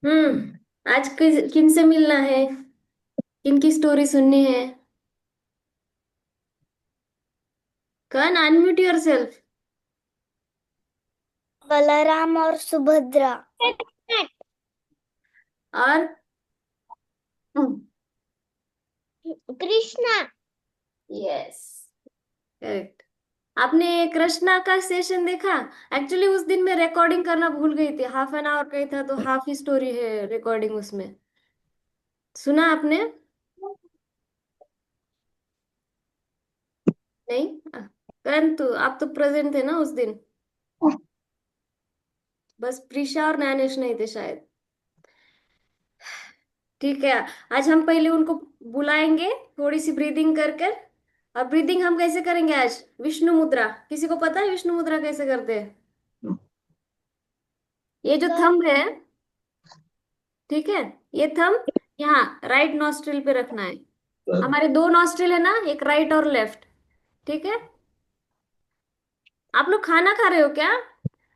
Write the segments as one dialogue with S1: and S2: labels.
S1: आज किन से मिलना है? किन की स्टोरी सुननी है? कन अनम्यूट योर सेल्फ।
S2: बलराम और सुभद्रा।
S1: और
S2: कृष्णा।
S1: Yes, correct. आपने कृष्णा का सेशन देखा? एक्चुअली उस दिन मैं रिकॉर्डिंग करना भूल गई थी। हाफ एन आवर का ही था तो हाफ ही स्टोरी है रिकॉर्डिंग उसमें। सुना आपने? नहीं। करण, तो आप तो प्रेजेंट थे ना उस दिन? बस प्रीशा और ज्ञानेश नहीं थे शायद। ठीक है। आज हम पहले उनको बुलाएंगे, थोड़ी सी ब्रीदिंग कर कर। और ब्रीदिंग हम कैसे करेंगे आज? विष्णु मुद्रा। किसी को पता है विष्णु मुद्रा कैसे करते हैं? ये जो
S2: कर
S1: थंब है, ठीक है, ये थंब यहाँ राइट नॉस्ट्रिल पे रखना है। हमारे दो नॉस्ट्रिल है ना, एक राइट और लेफ्ट। ठीक है। आप लोग खाना खा रहे हो क्या?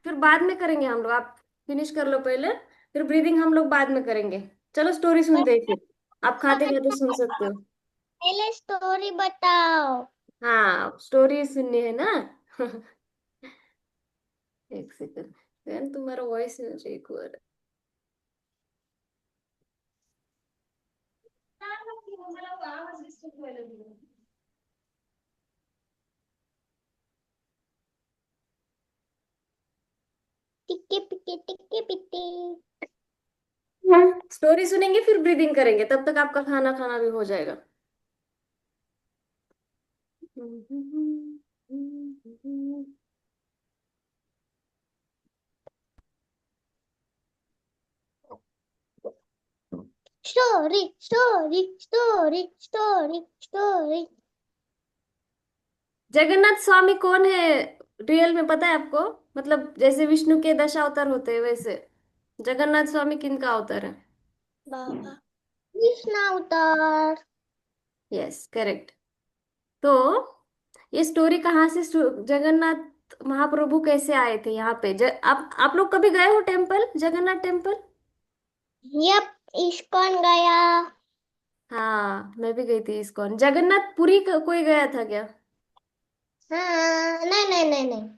S1: फिर बाद में करेंगे हम लोग। आप फिनिश कर लो पहले, फिर ब्रीदिंग हम लोग बाद में करेंगे। चलो स्टोरी सुनते हैं फिर। आप खाते खाते सुन सकते हो।
S2: पहले स्टोरी बताओ।
S1: हाँ, स्टोरी सुननी है ना। एक सेकंड। यार तुम्हारा वॉइस एक हो रहा
S2: टिक्के पिक्के टिक्के पिक्के।
S1: है। स्टोरी सुनेंगे फिर ब्रीदिंग करेंगे, तब तक आपका खाना खाना भी हो जाएगा।
S2: Story story story story story.
S1: Jagannath Swami कौन है? रियल में पता है आपको? मतलब जैसे विष्णु के दशावतार होते हैं वैसे जगन्नाथ स्वामी किन का अवतार है?
S2: बाबा कृष्णा अवतार।
S1: Yes, correct. तो ये स्टोरी कहाँ से जगन्नाथ महाप्रभु कैसे आए थे यहाँ पे? आप लोग कभी गए हो temple, Jagannath temple?
S2: Yup. ISKCON गया।
S1: हाँ, मैं भी गई थी इस्कॉन। जगन्नाथपुरी कोई गया था क्या?
S2: हाँ, नहीं नहीं नहीं नहीं।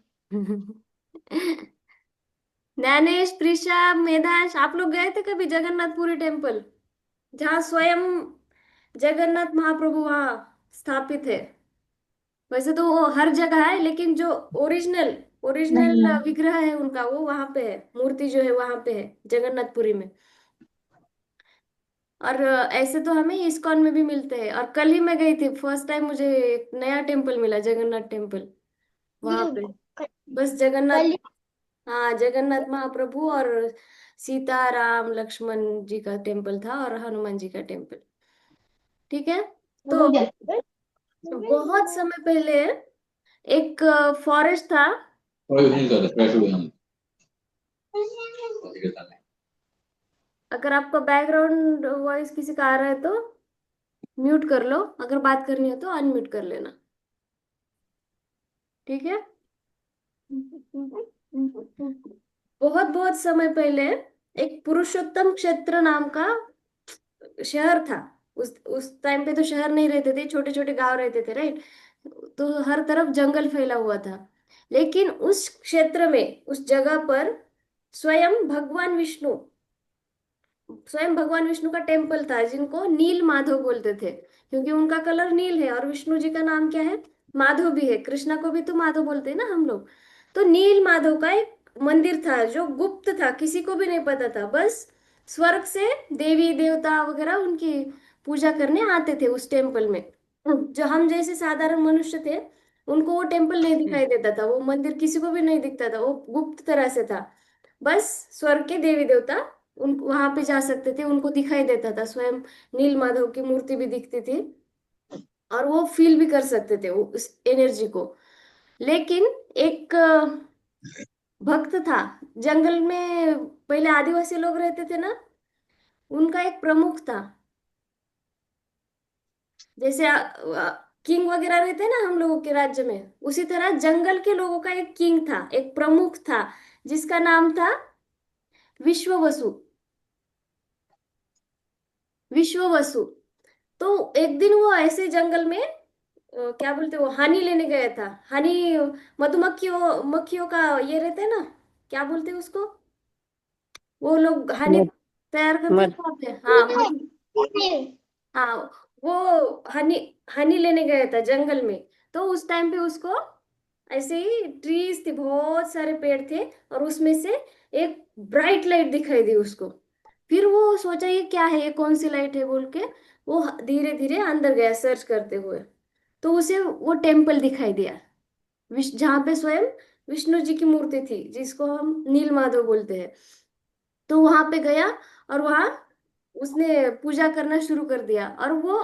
S1: ज्ञानेश, प्रिशा, मेधांश, आप लोग गए थे कभी जगन्नाथपुरी टेम्पल, जहाँ स्वयं जगन्नाथ महाप्रभु वहाँ स्थापित है? वैसे तो वो हर जगह है, लेकिन जो ओरिजिनल ओरिजिनल
S2: नहीं।
S1: विग्रह है उनका वो वहां पे है। मूर्ति जो है वहां पे है जगन्नाथपुरी में। और ऐसे तो हमें इस्कॉन में भी मिलते हैं। और कल ही मैं गई थी, फर्स्ट टाइम मुझे एक नया टेम्पल मिला, जगन्नाथ टेम्पल वहां
S2: हम्म,
S1: पे।
S2: क-
S1: बस जगन्नाथ।
S2: कल।
S1: हाँ, जगन्नाथ महाप्रभु और सीता राम लक्ष्मण जी का टेम्पल था, और हनुमान जी का टेम्पल। ठीक है। तो बहुत समय पहले एक फॉरेस्ट था। अगर आपका बैकग्राउंड वॉइस किसी का आ रहा है तो म्यूट कर लो, अगर बात करनी है तो अनम्यूट कर लेना। ठीक है। बहुत बहुत समय पहले एक पुरुषोत्तम क्षेत्र नाम का शहर था। उस टाइम पे तो शहर नहीं रहते थे, छोटे छोटे गांव रहते थे, राइट? तो हर तरफ जंगल फैला हुआ था। लेकिन उस क्षेत्र में, उस जगह पर स्वयं भगवान विष्णु, स्वयं भगवान विष्णु का टेम्पल था, जिनको नील माधव बोलते थे, क्योंकि उनका कलर नील है। और विष्णु जी का नाम क्या है? माधव भी है। कृष्णा को भी तो माधव बोलते हैं ना हम लोग। तो नील माधव का एक मंदिर था जो गुप्त था, किसी को भी नहीं पता था। बस स्वर्ग से देवी देवता वगैरह उनकी पूजा करने आते थे उस टेम्पल में। जो हम जैसे साधारण मनुष्य थे, उनको वो टेम्पल नहीं दिखाई देता था, वो मंदिर किसी को भी नहीं दिखता था, वो गुप्त तरह से था। बस स्वर्ग के देवी देवता उन वहां पे जा सकते थे, उनको दिखाई देता था। स्वयं नील माधव की मूर्ति भी दिखती थी, और वो फील भी कर सकते थे वो उस एनर्जी को। लेकिन एक भक्त था जंगल में, पहले आदिवासी लोग रहते थे ना, उनका एक प्रमुख था। जैसे किंग वगैरह रहते हैं ना हम लोगों के राज्य में, उसी तरह जंगल के लोगों का एक किंग था, एक प्रमुख था, जिसका नाम था विश्व वसु। विश्व वसु। तो एक दिन वो ऐसे जंगल में क्या बोलते, वो हनी लेने गया था। हनी, मधुमक्खियों मक्खियों का ये रहता है ना, क्या बोलते हैं उसको, वो लोग हनी
S3: मत
S1: तैयार करते हैं
S3: मत
S1: वहां पे, हाँ मधु।
S2: नहीं।
S1: हाँ, वो हनी हनी लेने गया था जंगल में। तो उस टाइम पे उसको ऐसे ही ट्रीज थी, बहुत सारे पेड़ थे, और उसमें से एक ब्राइट लाइट दिखाई दी उसको। फिर वो सोचा ये क्या है, ये कौन सी लाइट है बोल के वो धीरे धीरे अंदर गया सर्च करते हुए। तो उसे वो टेम्पल दिखाई दिया, जहाँ पे स्वयं विष्णु जी की मूर्ति थी, जिसको हम नील माधव बोलते हैं। तो वहां पे गया, और वहां उसने पूजा करना शुरू कर दिया, और वो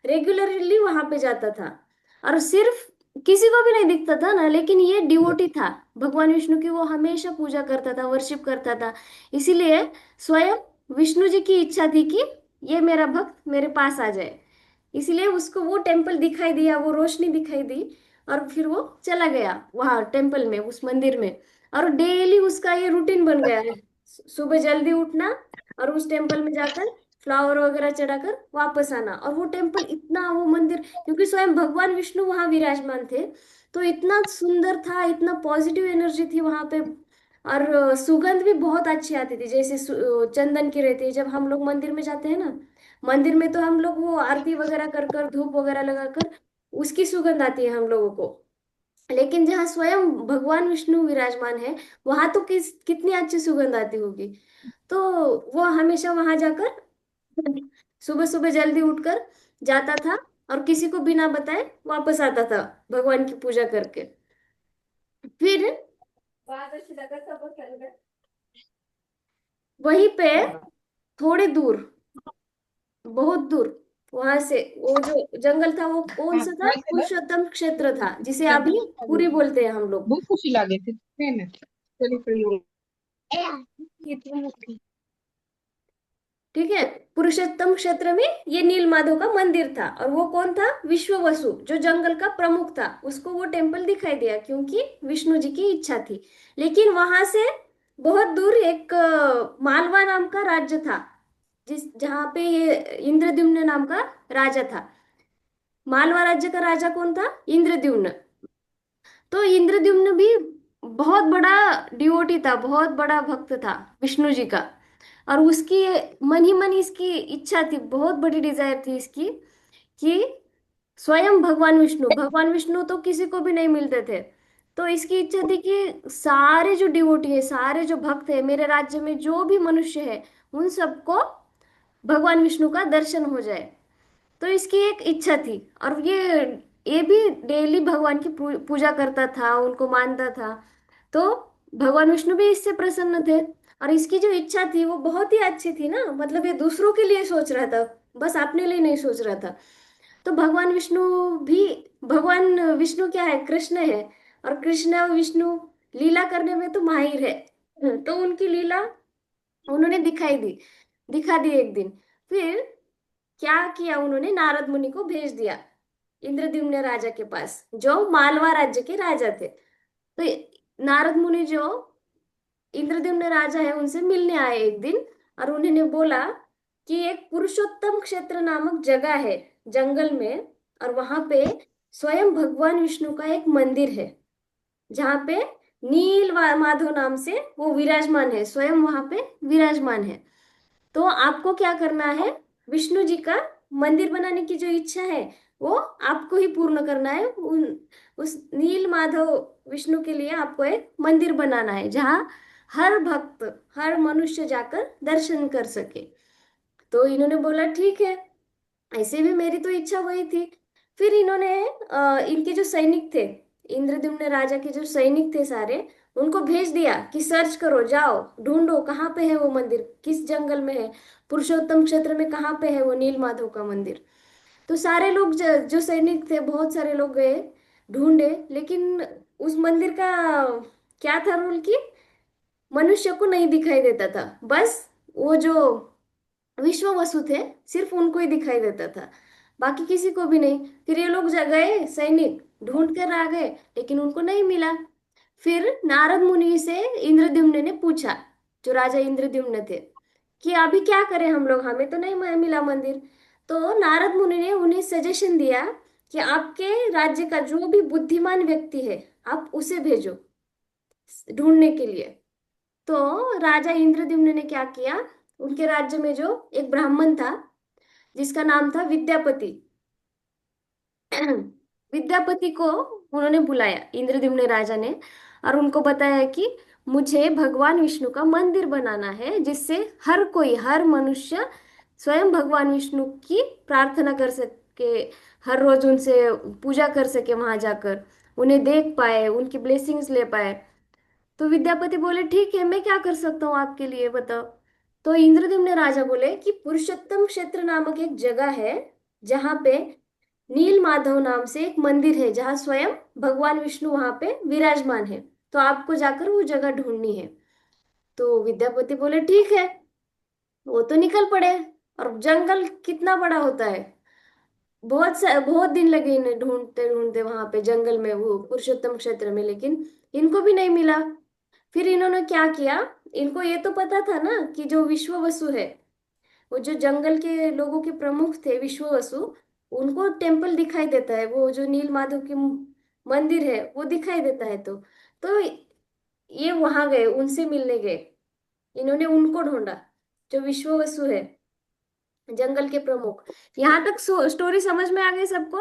S1: रेगुलरली वहां पे जाता था। और सिर्फ किसी को भी नहीं दिखता था ना, लेकिन ये डिवोटी था भगवान विष्णु की, वो हमेशा पूजा करता था, वर्शिप करता था। इसीलिए स्वयं विष्णु जी की इच्छा थी कि ये मेरा भक्त मेरे पास आ जाए। इसलिए उसको वो टेम्पल दिखाई दिया, वो रोशनी दिखाई दी, और फिर वो चला गया वहां टेम्पल में, उस मंदिर में। और डेली उसका ये रूटीन बन गया है, सुबह जल्दी उठना, और उस टेम्पल में जाकर फ्लावर वगैरह चढ़ाकर वापस आना। और वो टेम्पल इतना, वो मंदिर, क्योंकि स्वयं भगवान विष्णु वहां विराजमान थे, तो इतना सुंदर था, इतना पॉजिटिव एनर्जी थी वहां पे। और सुगंध भी बहुत अच्छी आती थी, जैसे चंदन की रहती है। जब हम लोग मंदिर में जाते हैं ना, मंदिर में तो हम लोग वो आरती वगैरह कर कर, धूप वगैरह लगाकर, उसकी सुगंध आती है हम लोगों को। लेकिन जहाँ स्वयं भगवान विष्णु विराजमान है, वहां तो कितनी अच्छी सुगंध आती होगी। तो वो हमेशा वहां जाकर सुबह सुबह जल्दी उठकर जाता था, और किसी को बिना बताए वापस आता था भगवान की पूजा करके। फिर वहीं पे थोड़ी दूर, बहुत दूर, वहां से वो जो जंगल था, वो कौन
S3: हाँ,
S1: सा था,
S3: वैसे बस
S1: पुरुषोत्तम क्षेत्र था, जिसे अभी
S3: बहुत
S1: पुरी बोलते हैं हम लोग।
S3: खुशी लगे थे ना। चलिए चलिए। ये तो मोटी।
S1: ठीक है, पुरुषोत्तम क्षेत्र में ये नील माधव का मंदिर था, और वो कौन था, विश्व वसु, जो जंगल का प्रमुख था, उसको वो टेम्पल दिखाई दिया, क्योंकि विष्णु जी की इच्छा थी। लेकिन वहां से बहुत दूर एक मालवा नाम का राज्य था, जिस जहाँ पे ये इंद्रद्युम्न नाम का राजा था। मालवा राज्य का राजा कौन था, इंद्रद्युम्न। तो इंद्रद्युम्न भी बहुत बड़ा डिवोटी था, बहुत बड़ा भक्त था विष्णु जी का। और उसकी मन ही मन इसकी इच्छा थी, बहुत बड़ी डिजायर थी इसकी, कि स्वयं भगवान विष्णु तो किसी को भी नहीं मिलते थे। तो इसकी इच्छा थी कि सारे जो डिवोटी है, सारे जो भक्त है, मेरे राज्य में जो भी मनुष्य है, उन सबको भगवान विष्णु का दर्शन हो जाए। तो इसकी एक इच्छा थी, और ये भी डेली भगवान की पूजा करता था, उनको मानता था। तो भगवान विष्णु भी इससे प्रसन्न थे। और इसकी जो इच्छा थी वो बहुत ही अच्छी थी ना, मतलब ये दूसरों के लिए सोच रहा था, बस अपने लिए नहीं सोच रहा था। तो भगवान विष्णु भी, भगवान विष्णु क्या है, कृष्ण है। और कृष्ण और विष्णु लीला करने में तो माहिर है, तो उनकी लीला उन्होंने दिखा दी एक दिन। फिर क्या किया उन्होंने, नारद मुनि को भेज दिया इंद्रद्युम्न राजा के पास, जो मालवा राज्य के राजा थे। तो नारद मुनि जो इंद्रद्युम्न राजा है, उनसे मिलने आए एक दिन। और उन्होंने बोला कि एक पुरुषोत्तम क्षेत्र नामक जगह है जंगल में, और वहां पे स्वयं भगवान विष्णु का एक मंदिर है, जहाँ पे माधव नाम से वो विराजमान है, स्वयं वहां पे विराजमान है। तो आपको क्या करना है, विष्णु जी का मंदिर बनाने की जो इच्छा है, वो आपको ही पूर्ण करना है। उस नील माधव विष्णु के लिए आपको एक मंदिर बनाना है, जहाँ हर भक्त, हर मनुष्य जाकर दर्शन कर सके। तो इन्होंने बोला ठीक है, ऐसे भी मेरी तो इच्छा वही थी। फिर इन्होंने इनके जो सैनिक थे, इंद्रद्युम्न राजा के जो सैनिक थे सारे, उनको भेज दिया कि सर्च करो, जाओ ढूंढो कहाँ पे है वो मंदिर, किस जंगल में है, पुरुषोत्तम क्षेत्र में कहाँ पे है वो नील माधव का मंदिर। तो सारे लोग जो सैनिक थे, बहुत सारे लोग गए, ढूंढे, लेकिन उस मंदिर का क्या था रूल की, मनुष्य को नहीं दिखाई देता था, बस वो जो विश्व वसु थे, सिर्फ उनको ही दिखाई देता था, बाकी किसी को भी नहीं। फिर ये लोग गए सैनिक, ढूंढ कर आ गए, लेकिन उनको नहीं मिला। फिर नारद मुनि से इंद्रद्युम्न ने पूछा, जो राजा इंद्रद्युम्न थे, कि अभी क्या करें हम लोग, हमें तो नहीं मिला मंदिर। तो नारद मुनि ने उन्हें सजेशन दिया कि आपके राज्य का जो भी बुद्धिमान व्यक्ति है, आप उसे भेजो ढूंढने के लिए। तो राजा इंद्रद्युम्न ने क्या किया, उनके राज्य में जो एक ब्राह्मण था जिसका नाम था विद्यापति, विद्यापति को उन्होंने बुलाया इंद्रद्युम्न राजा ने, और उनको बताया कि मुझे भगवान विष्णु का मंदिर बनाना है जिससे हर कोई, हर मनुष्य स्वयं भगवान विष्णु की प्रार्थना कर सके, हर रोज उनसे पूजा कर सके, वहां जाकर उन्हें देख पाए, उनकी ब्लेसिंग्स ले पाए। तो विद्यापति बोले ठीक है, मैं क्या कर सकता हूँ आपके लिए, बताओ। तो इंद्रद्युम्न राजा बोले कि पुरुषोत्तम क्षेत्र नामक एक जगह है जहाँ पे नील माधव नाम से एक मंदिर है, जहाँ स्वयं भगवान विष्णु वहां पे विराजमान है। तो आपको जाकर वो जगह ढूंढनी है। तो विद्यापति बोले ठीक है। वो तो निकल पड़े। और जंगल कितना बड़ा होता है, बहुत दिन लगे इन्हें ढूंढते ढूंढते वहां पे जंगल में, वो पुरुषोत्तम क्षेत्र में, लेकिन इनको भी नहीं मिला। फिर इन्होंने क्या किया, इनको ये तो पता था ना कि जो विश्व वसु है, वो जो जंगल के लोगों के प्रमुख थे विश्व वसु, उनको टेम्पल दिखाई देता है, वो जो नील माधव के मंदिर है वो दिखाई देता है। तो ये वहां गए, उनसे मिलने गए। इन्होंने उनको ढूंढा, जो विश्व वसु है, जंगल के प्रमुख। यहाँ तक स्टोरी समझ में आ गई सबको?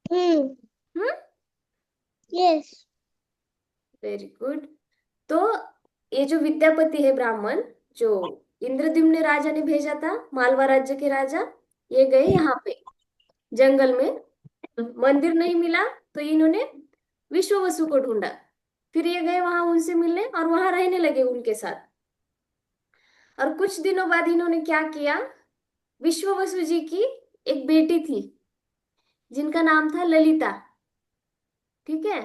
S2: हम्म।
S1: हम्म।
S2: यस।
S1: Very good. तो ये जो विद्यापति है ब्राह्मण, जो इंद्रद्युम्न राजा ने भेजा था, मालवा राज्य के राजा, ये गए यहाँ पे जंगल में, मंदिर नहीं मिला, तो इन्होंने विश्व वसु को ढूंढा। फिर ये गए वहां उनसे मिलने और वहां रहने लगे उनके साथ। और कुछ दिनों बाद इन्होंने क्या किया, विश्व वसु जी की एक बेटी थी जिनका नाम था ललिता। ठीक है।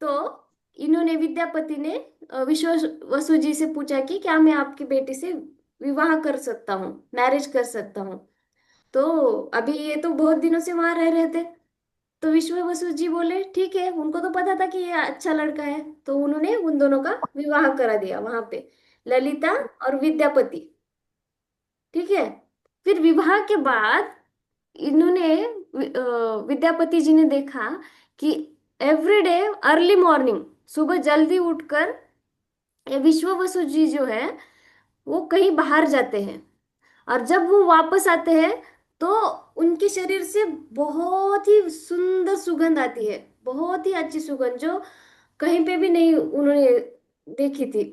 S1: तो इन्होंने, विद्यापति ने विश्व वसु जी से पूछा कि क्या मैं आपकी बेटी से विवाह कर सकता हूँ, मैरिज कर सकता हूँ। तो अभी ये तो बहुत दिनों से वहां रह रहे थे। तो विश्व वसु जी बोले ठीक है, उनको तो पता था कि ये अच्छा लड़का है, तो उन्होंने उन दोनों का विवाह करा दिया वहां पे, ललिता और विद्यापति। ठीक है। फिर विवाह के बाद इन्होंने, विद्यापति जी ने देखा कि एवरीडे अर्ली मॉर्निंग, सुबह जल्दी उठकर ये विश्व वसु जी जो है वो कहीं बाहर जाते हैं, और जब वो वापस आते हैं तो उनके शरीर से बहुत ही सुंदर सुगंध आती है, बहुत ही अच्छी सुगंध जो कहीं पे भी नहीं उन्होंने देखी थी,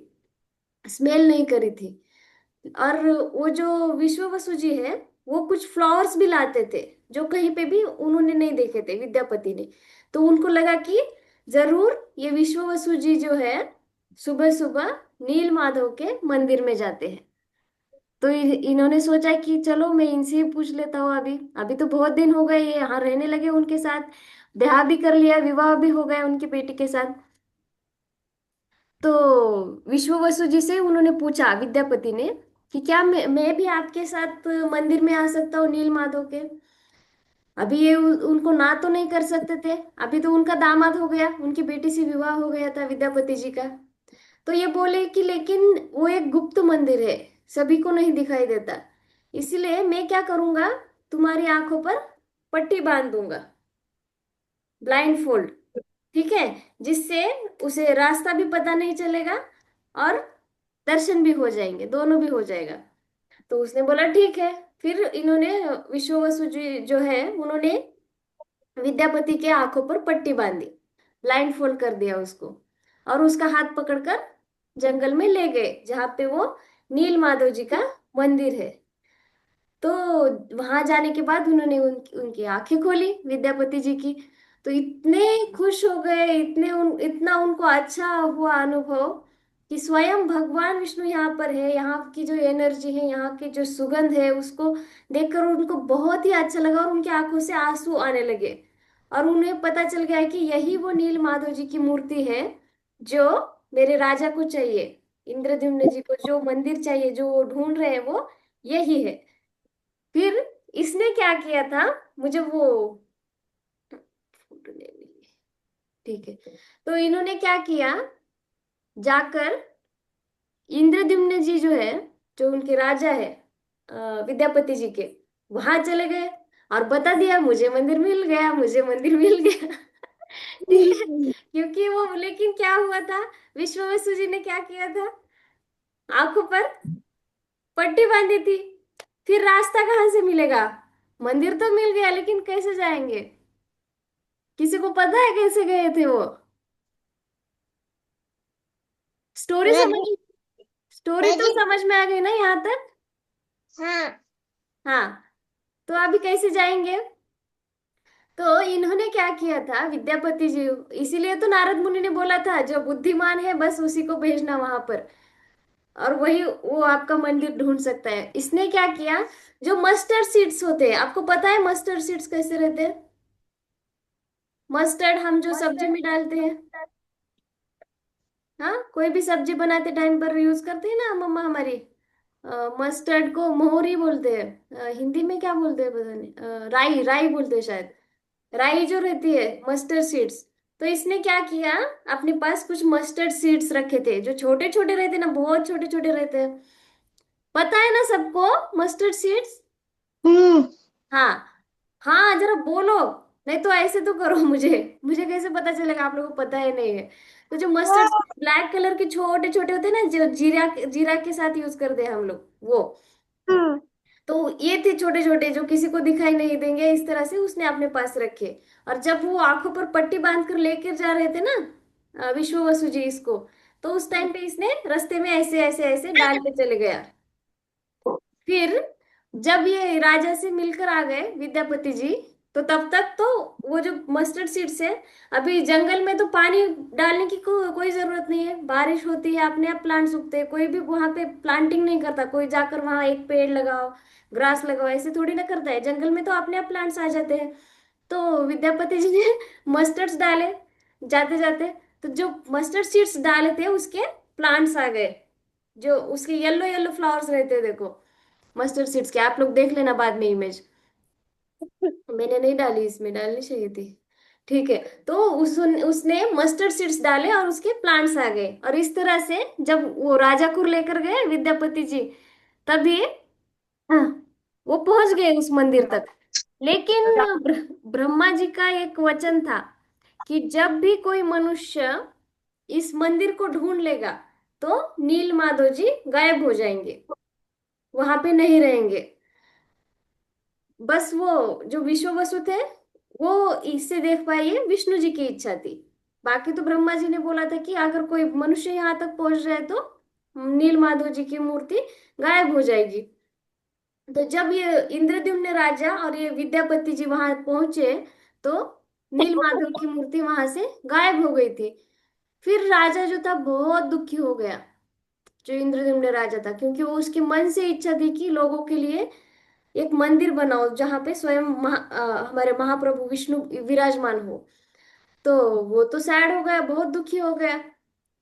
S1: स्मेल नहीं करी थी। और वो जो विश्व वसु जी है, वो कुछ फ्लावर्स भी लाते थे जो कहीं पे भी उन्होंने नहीं देखे थे, विद्यापति ने। तो उनको लगा कि जरूर ये विश्व वसु जी जो है सुबह सुबह नील माधव के मंदिर में जाते हैं। तो इन्होंने सोचा कि चलो मैं इनसे ही पूछ लेता हूँ, अभी अभी तो बहुत दिन हो गए ये यहाँ रहने लगे उनके साथ, ब्याह भी कर लिया, विवाह भी हो गया उनकी बेटी के साथ। तो विश्व वसु जी से उन्होंने पूछा, विद्यापति ने, कि क्या मैं भी आपके साथ मंदिर में आ सकता हूँ नील माधव के। अभी ये उनको ना तो नहीं कर सकते थे, अभी तो उनका दामाद हो गया, उनकी बेटी से विवाह हो गया था विद्यापति जी का। तो ये बोले कि लेकिन वो एक गुप्त मंदिर है, सभी को नहीं दिखाई देता, इसलिए मैं क्या करूंगा, तुम्हारी आंखों पर पट्टी बांध दूंगा, ब्लाइंड फोल्ड। ठीक है, जिससे उसे रास्ता भी पता नहीं चलेगा और दर्शन भी हो जाएंगे, दोनों भी हो जाएगा। तो उसने बोला ठीक है। फिर इन्होंने, विश्व वसु जी जो है उन्होंने विद्यापति के आंखों पर पट्टी बांधी, ब्लाइंड फोल्ड कर दिया उसको, और उसका हाथ पकड़कर जंगल में ले गए जहाँ पे वो नील माधव जी का मंदिर है। तो वहां जाने के बाद उन्होंने उनकी आंखें खोली विद्यापति जी की। तो इतने खुश हो गए, इतना उनको अच्छा हुआ अनुभव कि स्वयं भगवान विष्णु यहाँ पर है, यहाँ की जो एनर्जी है, यहाँ की जो सुगंध है, उसको देखकर उनको बहुत ही अच्छा लगा और उनकी आंखों से आंसू आने लगे। और उन्हें पता चल गया कि यही वो नील माधव जी की मूर्ति है जो मेरे राजा को चाहिए, इंद्रद्युम्न जी को जो मंदिर चाहिए, जो वो ढूंढ रहे हैं, वो यही है। फिर इसने क्या किया था, मुझे वो फोटो नहीं मिली। ठीक है। तो इन्होंने क्या किया, जाकर इंद्रद्युम्न जी जो है, जो उनके राजा है, विद्यापति जी के, वहां चले गए और बता दिया मुझे मंदिर मिल गया, मुझे मंदिर मिल गया। ठीक है। क्योंकि वो, लेकिन क्या हुआ था, विश्वावसु जी ने क्या किया था, आंखों पर पट्टी बांधी थी। फिर रास्ता कहाँ से मिलेगा, मंदिर तो मिल गया लेकिन कैसे जाएंगे, किसी को पता है कैसे गए थे वो? स्टोरी समझ,
S2: नदी।
S1: स्टोरी तो
S2: नदी।
S1: समझ में आ गई ना यहाँ तक?
S2: हाँ।
S1: हाँ। तो अभी कैसे जाएंगे? तो इन्होंने क्या किया था विद्यापति जी, इसीलिए तो नारद मुनि ने बोला था जो बुद्धिमान है बस उसी को भेजना वहां पर, और वही वो आपका मंदिर ढूंढ सकता है। इसने क्या किया, जो मस्टर्ड सीड्स होते हैं, आपको पता है मस्टर्ड सीड्स कैसे रहते हैं? मस्टर्ड हम जो सब्जी में डालते हैं, हाँ, कोई भी सब्जी बनाते टाइम पर यूज करते हैं ना मम्मा हमारी। मस्टर्ड को मोहरी बोलते हैं, हिंदी में क्या बोलते हैं पता नहीं, राई, राई बोलते हैं शायद। राई जो रहती है, मस्टर्ड सीड्स। तो इसने क्या किया, अपने पास कुछ मस्टर्ड सीड्स रखे थे जो छोटे छोटे रहते हैं ना, बहुत छोटे छोटे रहते हैं, पता है ना सबको, मस्टर्ड सीड्स।
S2: हम्म।
S1: हाँ। हाँ जरा बोलो, नहीं तो ऐसे तो करो, मुझे मुझे कैसे पता चलेगा आप लोगों को पता है नहीं है? तो जो मस्टर्ड ब्लैक कलर के छोटे छोटे होते हैं ना, जो जीरा जीरा के साथ यूज करते हैं हम लोग, वो।
S2: हम्म।
S1: तो ये थे छोटे छोटे जो किसी को दिखाई नहीं देंगे, इस तरह से उसने अपने पास रखे। और जब वो आंखों पर पट्टी बांध कर लेकर जा रहे थे ना, विश्ववसु जी इसको, तो उस टाइम पे इसने रास्ते में ऐसे ऐसे ऐसे डालते चले गया। फिर जब ये राजा से मिलकर आ गए विद्यापति जी, तो तब तक तो वो जो मस्टर्ड सीड्स है, अभी जंगल में तो पानी डालने की कोई जरूरत नहीं है, बारिश होती है अपने आप प्लांट्स उगते हैं, कोई भी वहां पे प्लांटिंग नहीं करता, कोई जाकर वहां एक पेड़ लगाओ, ग्रास लगाओ, ऐसे थोड़ी ना करता है, जंगल में तो अपने आप प्लांट्स आ जाते हैं। तो विद्यापति जी ने मस्टर्ड्स डाले जाते जाते, तो जो मस्टर्ड सीड्स डाले थे उसके प्लांट्स आ गए, जो उसके येलो येलो फ्लावर्स रहते हैं, देखो मस्टर्ड सीड्स के, आप लोग देख लेना बाद में इमेज, मैंने नहीं डाली, इसमें डालनी चाहिए थी। ठीक है। तो उसने मस्टर्ड सीड्स डाले और उसके प्लांट्स आ गए, और इस तरह से जब वो राजा को लेकर गए विद्यापति जी, तभी हाँ, वो पहुंच गए उस मंदिर तक। लेकिन ब्रह्मा जी का एक वचन था कि जब भी कोई मनुष्य इस मंदिर को ढूंढ लेगा तो नील माधव जी गायब हो जाएंगे, वहां पे नहीं रहेंगे। बस वो जो विश्व वसु थे, वो इससे देख पाए, ये विष्णु जी की इच्छा थी। बाकी तो ब्रह्मा जी ने बोला था कि अगर कोई मनुष्य यहाँ तक पहुंच जाए तो नील माधव जी की मूर्ति गायब हो जाएगी। तो जब ये इंद्रद्युम्न राजा और ये विद्यापति जी वहां पहुंचे, तो नील माधव की मूर्ति वहां से गायब हो गई थी। फिर राजा जो था बहुत दुखी हो गया, जो इंद्रद्युम्न राजा था, क्योंकि वो उसके मन से इच्छा थी कि लोगों के लिए एक मंदिर बनाओ जहाँ पे स्वयं हमारे महाप्रभु विष्णु विराजमान हो। तो वो तो सैड हो गया, बहुत दुखी हो गया।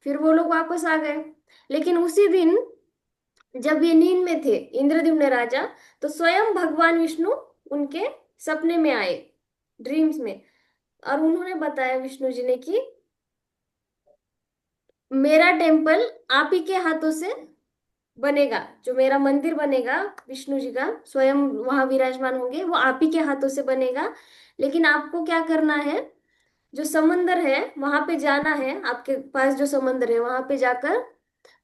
S1: फिर वो लोग वापस आ गए। लेकिन उसी दिन जब ये नींद में थे इंद्रद्युम्न राजा, तो स्वयं भगवान विष्णु उनके सपने में आए, ड्रीम्स में, और उन्होंने बताया विष्णु जी ने कि मेरा टेम्पल आप ही के हाथों से बनेगा, जो मेरा मंदिर बनेगा विष्णु जी का स्वयं वहां विराजमान होंगे, वो आप ही के हाथों से बनेगा। लेकिन आपको क्या करना है, जो समंदर है वहां पे जाना है, आपके पास जो समंदर है वहां पे जाकर,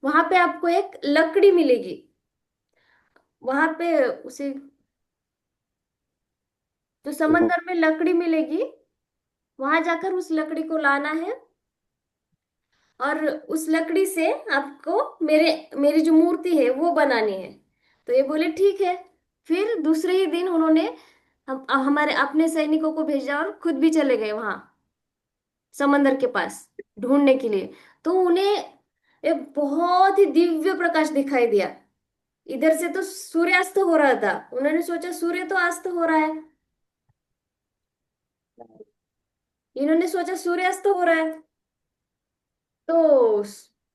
S1: वहां पे आपको एक लकड़ी मिलेगी, वहां पे उसे, जो समंदर में लकड़ी मिलेगी, वहां जाकर उस लकड़ी को लाना है, और उस लकड़ी से आपको मेरे मेरी जो मूर्ति है वो बनानी है। तो ये बोले ठीक है। फिर दूसरे ही दिन उन्होंने हमारे अपने सैनिकों को भेजा और खुद भी चले गए वहां समंदर के पास ढूंढने के लिए। तो उन्हें एक बहुत ही दिव्य प्रकाश दिखाई दिया। इधर से तो सूर्यास्त हो रहा था, उन्होंने सोचा सूर्य तो अस्त हो रहा है, इन्होंने सोचा सूर्यास्त हो रहा है। तो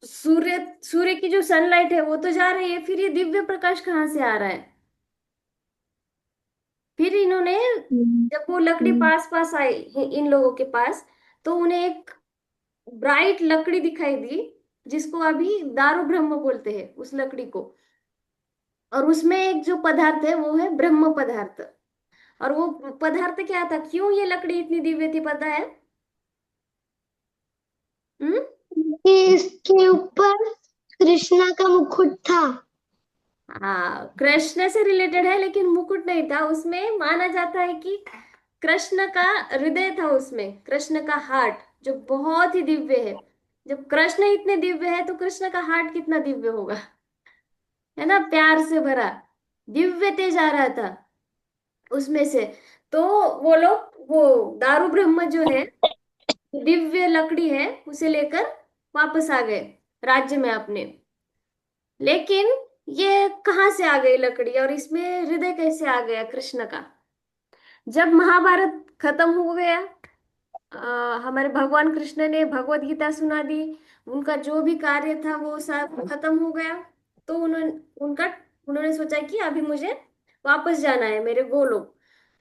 S1: सूर्य सूर्य की जो सनलाइट है वो तो जा रही है, फिर ये दिव्य प्रकाश कहाँ से आ रहा है? फिर इन्होंने, जब वो लकड़ी पास पास आई इन लोगों के पास, तो उन्हें एक ब्राइट लकड़ी दिखाई दी, जिसको अभी दारू ब्रह्म बोलते हैं उस लकड़ी को। और उसमें एक जो पदार्थ है वो है ब्रह्म पदार्थ। और वो पदार्थ क्या था, क्यों ये लकड़ी इतनी दिव्य थी पता है? हम्म।
S2: कि इसके ऊपर कृष्णा का मुकुट था।
S1: हाँ, कृष्ण से रिलेटेड है लेकिन मुकुट नहीं था उसमें। माना जाता है कि कृष्ण का हृदय था उसमें, कृष्ण का हार्ट, जो बहुत ही दिव्य है। जब कृष्ण इतने दिव्य है तो कृष्ण का हार्ट कितना दिव्य होगा, है ना, प्यार से भरा, दिव्य तेज आ रहा था उसमें से। तो वो लोग वो दारू ब्रह्म जो है, दिव्य लकड़ी है, उसे लेकर वापस आ गए राज्य में अपने। लेकिन ये कहाँ से आ गई लकड़ी और इसमें हृदय कैसे आ गया कृष्ण का? जब महाभारत खत्म हो गया, हमारे भगवान कृष्ण ने भगवत गीता सुना दी, उनका जो भी कार्य था वो सब खत्म हो गया। तो उन्होंने सोचा कि अभी मुझे वापस जाना है मेरे गोलोक।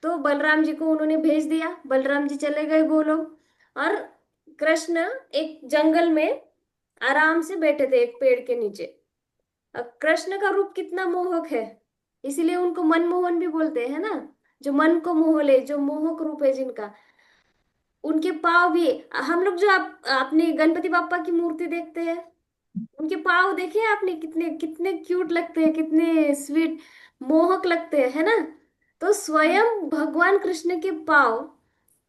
S1: तो बलराम जी को उन्होंने भेज दिया, बलराम जी चले गए गोलोक। और कृष्ण एक जंगल में आराम से बैठे थे एक पेड़ के नीचे। अब कृष्ण का रूप कितना मोहक है, इसीलिए उनको मनमोहन भी बोलते हैं ना, जो मन को मोह ले, जो मोहक रूप है जिनका। उनके पाँव भी, हम लोग जो अपने गणपति बापा की मूर्ति देखते हैं, उनके पाँव देखे हैं आपने, कितने कितने क्यूट लगते हैं, कितने स्वीट, मोहक लगते हैं, है ना? तो स्वयं भगवान कृष्ण के पाँव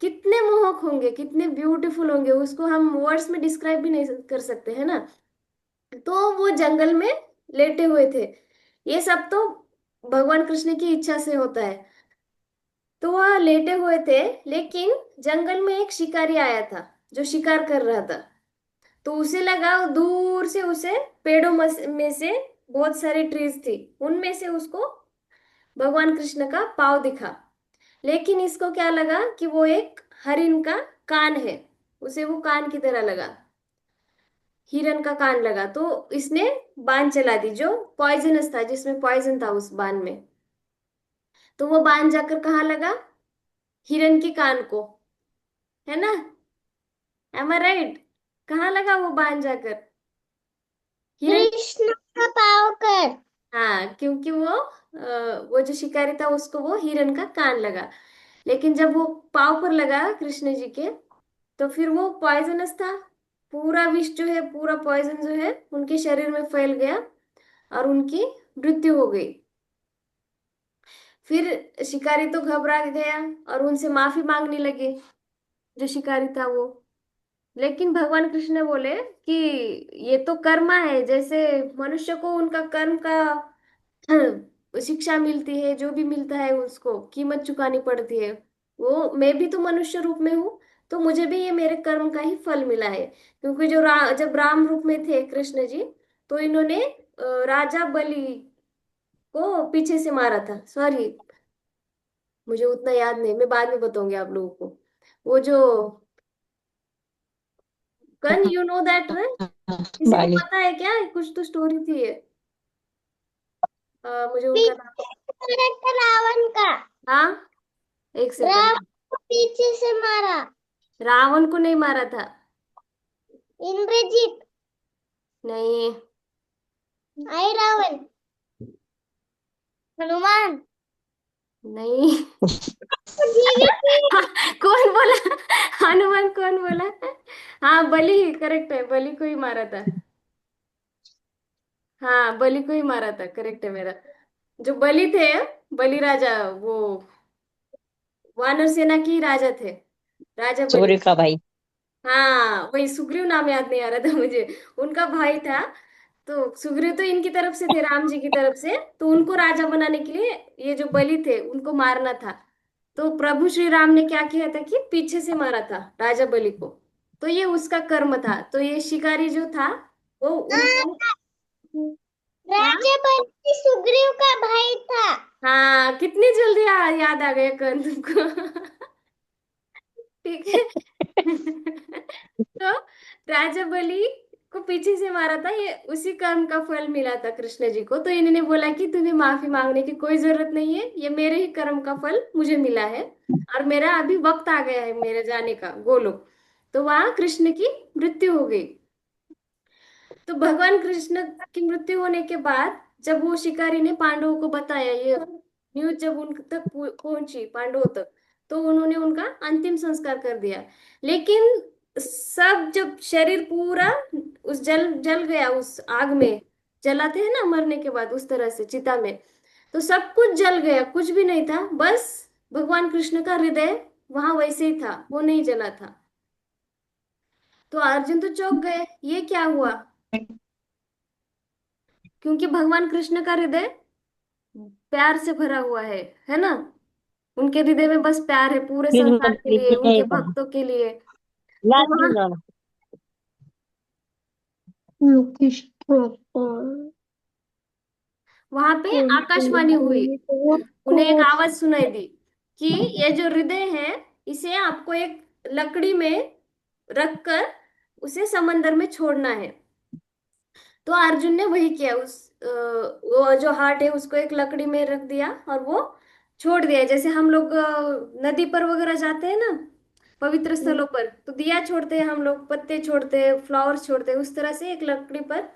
S1: कितने मोहक होंगे, कितने ब्यूटीफुल होंगे, उसको हम वर्ड्स में डिस्क्राइब भी नहीं कर सकते, है ना? तो वो जंगल में लेटे हुए थे। ये सब तो भगवान कृष्ण की इच्छा से होता है। तो वह लेटे हुए थे, लेकिन जंगल में एक शिकारी आया था जो शिकार कर रहा था। तो उसे लगा, दूर से उसे पेड़ों में से बहुत सारी ट्रीज थी, उनमें से उसको भगवान कृष्ण का पाँव दिखा। लेकिन इसको क्या लगा कि वो एक हरिण का कान है, उसे वो कान की तरह लगा, हिरन का कान लगा। तो इसने बाण चला दी जो पॉइजनस था, जिसमें पॉइजन था उस बाण में। तो वो बाण जाकर कहाँ लगा? हिरन के कान को, है ना? एम आई राइट? कहाँ लगा वो बाण जाकर? हिरन।
S2: कृष्ण का पाव कर।
S1: हाँ, क्योंकि वो जो शिकारी था उसको वो हिरन का कान लगा। लेकिन जब वो पाव पर लगा कृष्ण जी के, तो फिर वो पॉइजनस था। पूरा विष जो है, पूरा पॉइजन जो है उनके शरीर में फैल गया और उनकी मृत्यु हो गई। फिर शिकारी तो घबरा गया और उनसे माफी मांगने लगे, जो शिकारी था वो। लेकिन भगवान कृष्ण बोले कि ये तो कर्मा है, जैसे मनुष्य को उनका कर्म का शिक्षा मिलती है, जो भी मिलता है उसको कीमत चुकानी पड़ती है। वो मैं भी तो मनुष्य रूप में हूँ, तो मुझे भी ये मेरे कर्म का ही फल मिला है। क्योंकि जब राम रूप में थे कृष्ण जी, तो इन्होंने राजा बलि को पीछे से मारा था। सॉरी, मुझे उतना याद नहीं, मैं बाद में बताऊंगी आप लोगों को। वो जो कन, यू नो दैट, किसी को
S3: बाली।
S1: पता है क्या? कुछ तो स्टोरी थी ये। मुझे उनका नाम।
S2: पीछे से मारा था रावण का।
S1: हाँ, एक
S2: रावण
S1: सेकंड।
S2: को पीछे से मारा।
S1: रावण को नहीं मारा था।
S2: इंद्रजीत।
S1: नहीं।
S2: आई रावण। हनुमान।
S1: नहीं।
S2: जीवित थी।
S1: हाँ, कौन बोला? हनुमान कौन बोला? हाँ, बलि करेक्ट है, बलि को ही मारा था। हाँ, बलि को ही मारा था, करेक्ट है मेरा। जो बलि थे, बलि राजा, वो वानर सेना के ही राजा थे, राजा बलि।
S3: सूर्य का भाई।
S1: हाँ, वही सुग्रीव, नाम याद नहीं आ रहा था मुझे। उनका भाई था। तो सुग्रीव तो इनकी तरफ से थे, राम जी की तरफ से, तो उनको राजा बनाने के लिए ये जो बलि थे उनको मारना था। तो प्रभु श्री राम ने क्या किया था कि पीछे से मारा था राजा बलि को। तो ये उसका कर्म था। तो ये शिकारी जो था वो उनको। हाँ।
S2: राजा बलि सुग्रीव का भाई था।
S1: हाँ, कितनी जल्दी याद आ गया कर्ण तुमको। ठीक है। तो राजा बलि को पीछे से मारा था, ये उसी कर्म का फल मिला था कृष्ण जी को। तो इन्होंने बोला कि तुम्हें माफी मांगने की कोई जरूरत नहीं है, ये मेरे ही कर्म का फल मुझे मिला है। और मेरा अभी वक्त आ गया है मेरे जाने का गोलोक। तो वहां कृष्ण की मृत्यु हो गई। तो भगवान कृष्ण की मृत्यु होने के बाद जब वो शिकारी ने पांडवों को बताया, ये न्यूज जब उन तक पहुंची पांडवों तक, तो उन्होंने उनका अंतिम संस्कार कर दिया। लेकिन सब जब शरीर पूरा उस जल जल गया, उस आग में जलाते हैं ना मरने के बाद, उस तरह से चिता में, तो सब कुछ जल गया, कुछ भी नहीं था, बस भगवान कृष्ण का हृदय वहां वैसे ही था, वो नहीं जला था। तो अर्जुन तो चौंक गए, ये क्या हुआ, क्योंकि भगवान कृष्ण का हृदय प्यार से भरा हुआ है ना। उनके हृदय में बस प्यार है पूरे संसार
S4: निर्मल
S1: के लिए,
S4: प्रीति
S1: उनके
S4: नहीं था।
S1: भक्तों के लिए। तो
S4: लास्ट
S1: वहां
S4: निर्मल।
S1: वहां पे आकाशवाणी हुई, उन्हें एक आवाज सुनाई दी कि ये जो हृदय है, इसे आपको एक लकड़ी में रखकर उसे समंदर में छोड़ना है। तो अर्जुन ने वही किया, वो जो हार्ट है उसको एक लकड़ी में रख दिया और वो छोड़ दिया। जैसे हम लोग नदी पर वगैरह जाते हैं ना, पवित्र स्थलों पर, तो दिया छोड़ते हैं हम लोग, पत्ते छोड़ते हैं, फ्लावर्स छोड़ते हैं, उस तरह से एक लकड़ी पर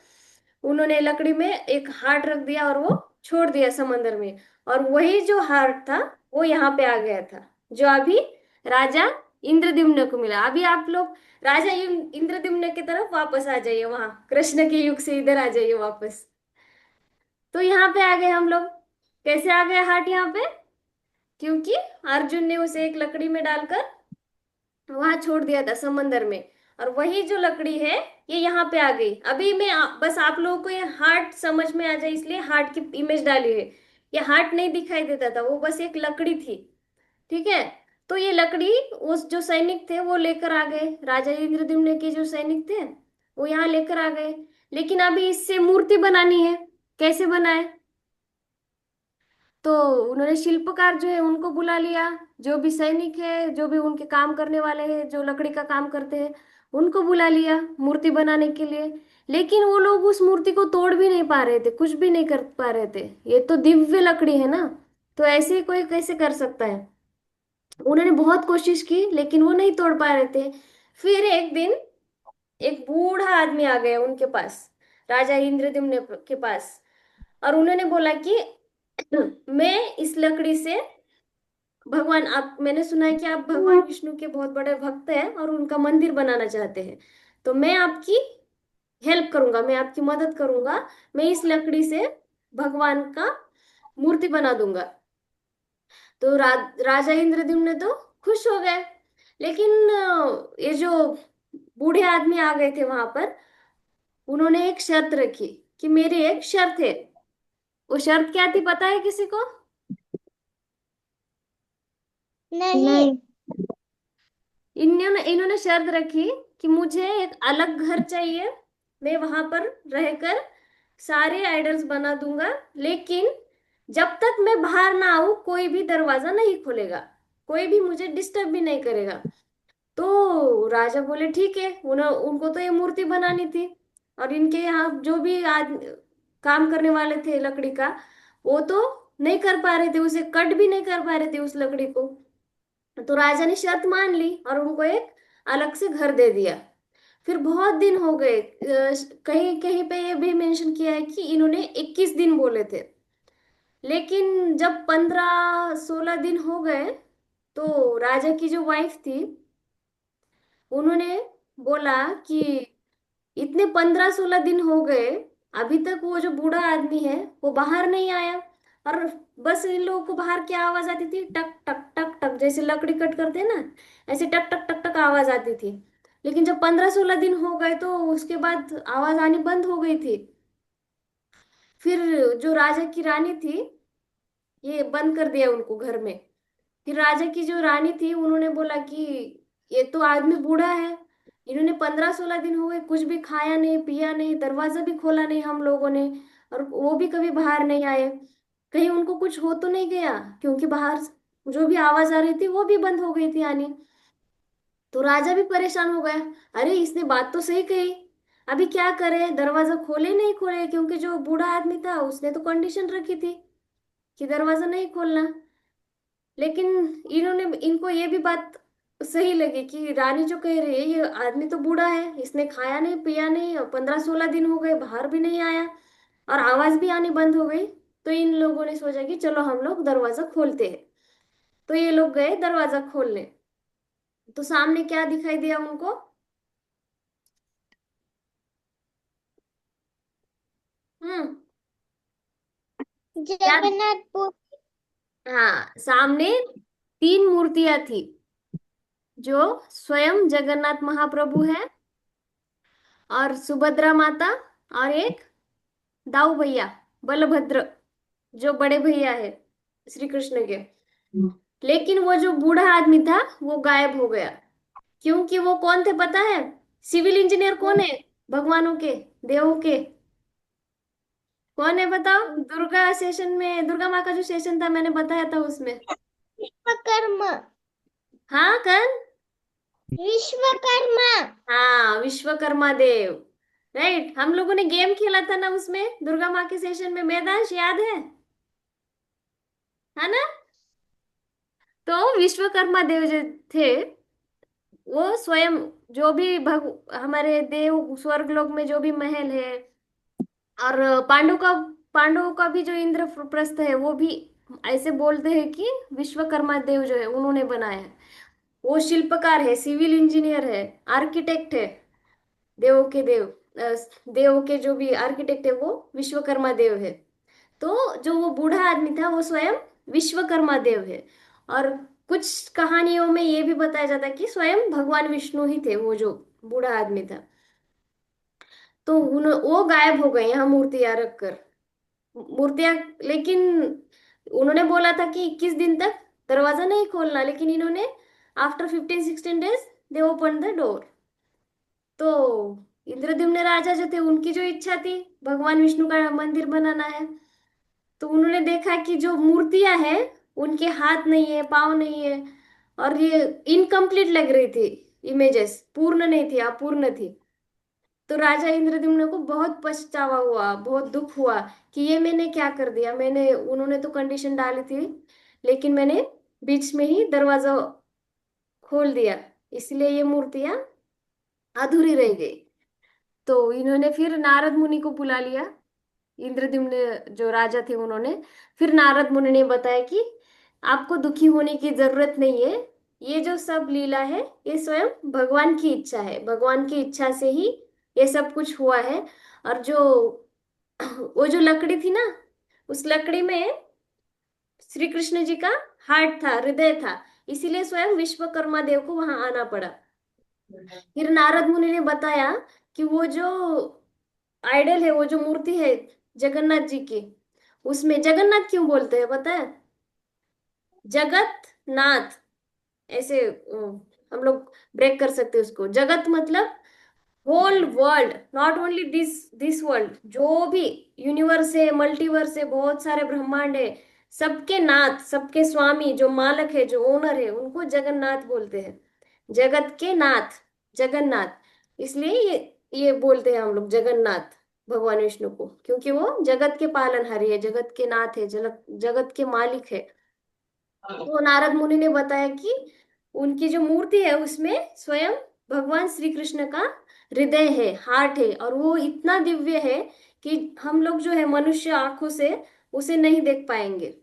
S1: उन्होंने लकड़ी में एक हार्ट रख दिया और वो छोड़ दिया समंदर में। और वही जो हार्ट था वो यहाँ पे आ गया था, जो अभी राजा इंद्रद्युम्न को मिला। अभी आप लोग राजा इंद्रद्युम्न की तरफ वापस आ जाइए, वहां कृष्ण के युग से इधर आ जाइए वापस। तो यहाँ पे आ गए हम लोग। कैसे आ गए हार्ट यहाँ पे, क्योंकि अर्जुन ने उसे एक लकड़ी में डालकर वहां छोड़ दिया था समंदर में। और वही जो लकड़ी है ये यहाँ पे आ गई। अभी मैं बस आप लोगों को ये हार्ट समझ में आ जाए इसलिए हार्ट की इमेज डाली है। ये हार्ट नहीं दिखाई देता था, वो बस एक लकड़ी थी। ठीक है। तो ये लकड़ी उस जो सैनिक थे वो लेकर आ गए, राजा इंद्रद्युम्न के जो सैनिक थे वो यहाँ लेकर आ गए। लेकिन अभी इससे मूर्ति बनानी है, कैसे बनाए। तो उन्होंने शिल्पकार जो है उनको बुला लिया, जो भी सैनिक है, जो भी उनके काम करने वाले हैं, जो लकड़ी का काम करते हैं, उनको बुला लिया मूर्ति बनाने के लिए। लेकिन वो लोग उस मूर्ति को तोड़ भी नहीं पा रहे थे, कुछ भी नहीं कर पा रहे थे। ये तो दिव्य लकड़ी है ना, तो ऐसे ही कोई कैसे कर सकता है। उन्होंने बहुत कोशिश की लेकिन वो नहीं तोड़ पा रहे थे। फिर एक दिन एक बूढ़ा आदमी आ गया उनके पास, राजा इंद्रद्युम्न के पास। और उन्होंने बोला कि मैं इस लकड़ी से भगवान, आप, मैंने सुना है कि आप भगवान विष्णु के बहुत बड़े भक्त हैं और उनका मंदिर बनाना चाहते हैं। तो मैं आपकी हेल्प करूंगा, मैं आपकी मदद करूंगा। मैं इस लकड़ी से भगवान का मूर्ति बना दूंगा। तो राजा इंद्रद्युम्न तो खुश हो गए। लेकिन ये जो बूढ़े आदमी आ गए थे वहां पर, उन्होंने एक शर्त रखी कि मेरी एक शर्त है। वो शर्त क्या थी पता है किसी को।
S2: नहीं।
S1: इन्होंने इन्होंने शर्त रखी कि मुझे एक अलग घर चाहिए, मैं वहां पर रहकर सारे आइडल्स बना दूंगा, लेकिन जब तक मैं बाहर ना आऊं कोई भी दरवाजा नहीं खोलेगा, कोई भी मुझे डिस्टर्ब भी नहीं करेगा। तो राजा बोले ठीक है, उनको तो ये मूर्ति बनानी थी। और इनके यहाँ जो भी काम करने वाले थे लकड़ी का, वो तो नहीं कर पा रहे थे, उसे कट भी नहीं कर पा रहे थे उस लकड़ी को। तो राजा ने शर्त मान ली और उनको एक अलग से घर दे दिया। फिर बहुत दिन हो गए, कहीं कहीं पे ये भी मेंशन किया है कि इन्होंने 21 दिन बोले थे। लेकिन जब 15-16 दिन हो गए, तो राजा की जो वाइफ थी उन्होंने बोला कि इतने 15-16 दिन हो गए, अभी तक वो जो बूढ़ा आदमी है वो बाहर नहीं आया। और बस इन लोगों को बाहर क्या आवाज आती थी, टक टक टक टक, जैसे लकड़ी कट करते हैं ना, ऐसे टक टक टक टक आवाज आती थी। लेकिन जब 15-16 दिन हो गए तो उसके बाद आवाज आनी बंद हो गई थी। फिर जो राजा की रानी थी, ये बंद कर दिया उनको घर में। फिर राजा की जो रानी थी उन्होंने बोला कि ये तो आदमी बूढ़ा है, इन्होंने 15-16 दिन हो गए कुछ भी खाया नहीं पिया नहीं, दरवाजा भी खोला नहीं हम लोगों ने, और वो भी कभी बाहर नहीं आए, कहीं उनको कुछ हो तो नहीं गया, क्योंकि बाहर जो भी आवाज आ रही थी वो भी बंद हो गई थी आनी। तो राजा भी परेशान हो गया, अरे इसने बात तो सही कही, अभी क्या करे, दरवाजा खोले नहीं खोले, क्योंकि जो बूढ़ा आदमी था उसने तो कंडीशन रखी थी कि दरवाजा नहीं खोलना। लेकिन इन्होंने इनको ये भी बात सही लगे कि रानी जो कह रही है ये आदमी तो बूढ़ा है, इसने खाया नहीं पिया नहीं और 15-16 दिन हो गए बाहर भी नहीं आया और आवाज भी आनी बंद हो गई। तो इन लोगों ने सोचा कि चलो हम लोग दरवाजा खोलते हैं। तो ये लोग गए दरवाजा खोलने। तो सामने क्या दिखाई दिया उनको? हम्म। क्या?
S2: जगन्नाथपुर।
S1: हाँ, सामने 3 मूर्तियां थी, जो स्वयं जगन्नाथ महाप्रभु है और सुभद्रा माता और एक दाऊ भैया बलभद्र, जो बड़े भैया है श्री कृष्ण के। लेकिन वो जो बूढ़ा आदमी था वो गायब हो गया। क्योंकि वो कौन थे पता है? सिविल इंजीनियर कौन है भगवानों के, देवों के? कौन है बताओ? दुर्गा सेशन में, दुर्गा माँ का जो सेशन था मैंने बताया था उसमें।
S2: विश्वकर्मा।
S1: हाँ कौन?
S2: विश्वकर्मा।
S1: हाँ, विश्वकर्मा देव। राइट, हम लोगों ने गेम खेला था ना उसमें दुर्गा माँ के सेशन में, मैदान याद है ना? तो विश्वकर्मा देव जो थे, वो स्वयं जो भी हमारे देव स्वर्ग लोक में जो भी महल है, और पांडवों का भी जो इंद्रप्रस्थ है वो भी ऐसे बोलते हैं कि विश्वकर्मा देव जो है उन्होंने बनाया है। वो शिल्पकार है, सिविल इंजीनियर है, आर्किटेक्ट है। देवों के देव, अ, देव के जो भी आर्किटेक्ट है वो विश्वकर्मा देव है। तो जो वो बूढ़ा आदमी था वो स्वयं विश्वकर्मा देव है। और कुछ कहानियों में ये भी बताया जाता है कि स्वयं भगवान विष्णु ही थे वो जो बूढ़ा आदमी था। तो वो गायब हो गए यहाँ मूर्तियां रखकर, मूर्तियां। लेकिन उन्होंने बोला था कि 21 दिन तक दरवाजा नहीं खोलना, लेकिन इन्होंने after 15-16 days they open the door. तो इंद्रद्युम्न राजा जो थे उनकी जो इच्छा थी भगवान विष्णु का मंदिर बनाना है, तो उन्होंने देखा कि जो मूर्तियां हैं उनके हाथ नहीं है, पाँव नहीं है, और ये इनकम्प्लीट लग रही थी, इमेजेस पूर्ण नहीं थी, अपूर्ण थी। तो राजा इंद्रद्युम्न को बहुत पछतावा हुआ, बहुत दुख हुआ कि ये मैंने क्या कर दिया। मैंने, उन्होंने तो कंडीशन डाली थी, लेकिन मैंने बीच में ही दरवाजा खोल दिया, इसलिए ये मूर्तियां अधूरी रह गई। तो इन्होंने फिर नारद मुनि को बुला लिया, इंद्रद्युम्न जो राजा थे उन्होंने। फिर नारद मुनि ने बताया कि आपको दुखी होने की जरूरत नहीं है, ये जो सब लीला है ये स्वयं भगवान की इच्छा है, भगवान की इच्छा से ही ये सब कुछ हुआ है। और जो वो जो लकड़ी थी ना, उस लकड़ी में श्री कृष्ण जी का हार्ट था, हृदय था, इसीलिए स्वयं विश्वकर्मा देव को वहां आना पड़ा। फिर नारद मुनि ने बताया कि वो जो आइडल है, वो जो मूर्ति है जगन्नाथ जी की, उसमें जगन्नाथ क्यों बोलते हैं पता है? जगत नाथ, ऐसे हम लोग ब्रेक कर सकते हैं उसको। जगत मतलब whole world, not only this this world, जो भी यूनिवर्स है, मल्टीवर्स है, बहुत सारे ब्रह्मांड है, सबके नाथ, सबके स्वामी, जो मालक है, जो ओनर है, उनको जगन्नाथ बोलते हैं। जगत के नाथ, जगन्नाथ। इसलिए ये बोलते हैं हम लोग जगन्नाथ भगवान विष्णु को, क्योंकि वो जगत के पालनहारी है, जगत के नाथ है, जगत जगत के मालिक है। तो नारद मुनि ने बताया कि उनकी जो मूर्ति है उसमें स्वयं भगवान श्री कृष्ण का हृदय है, हार्ट है, और वो इतना दिव्य है कि हम लोग जो है मनुष्य आंखों से उसे नहीं देख पाएंगे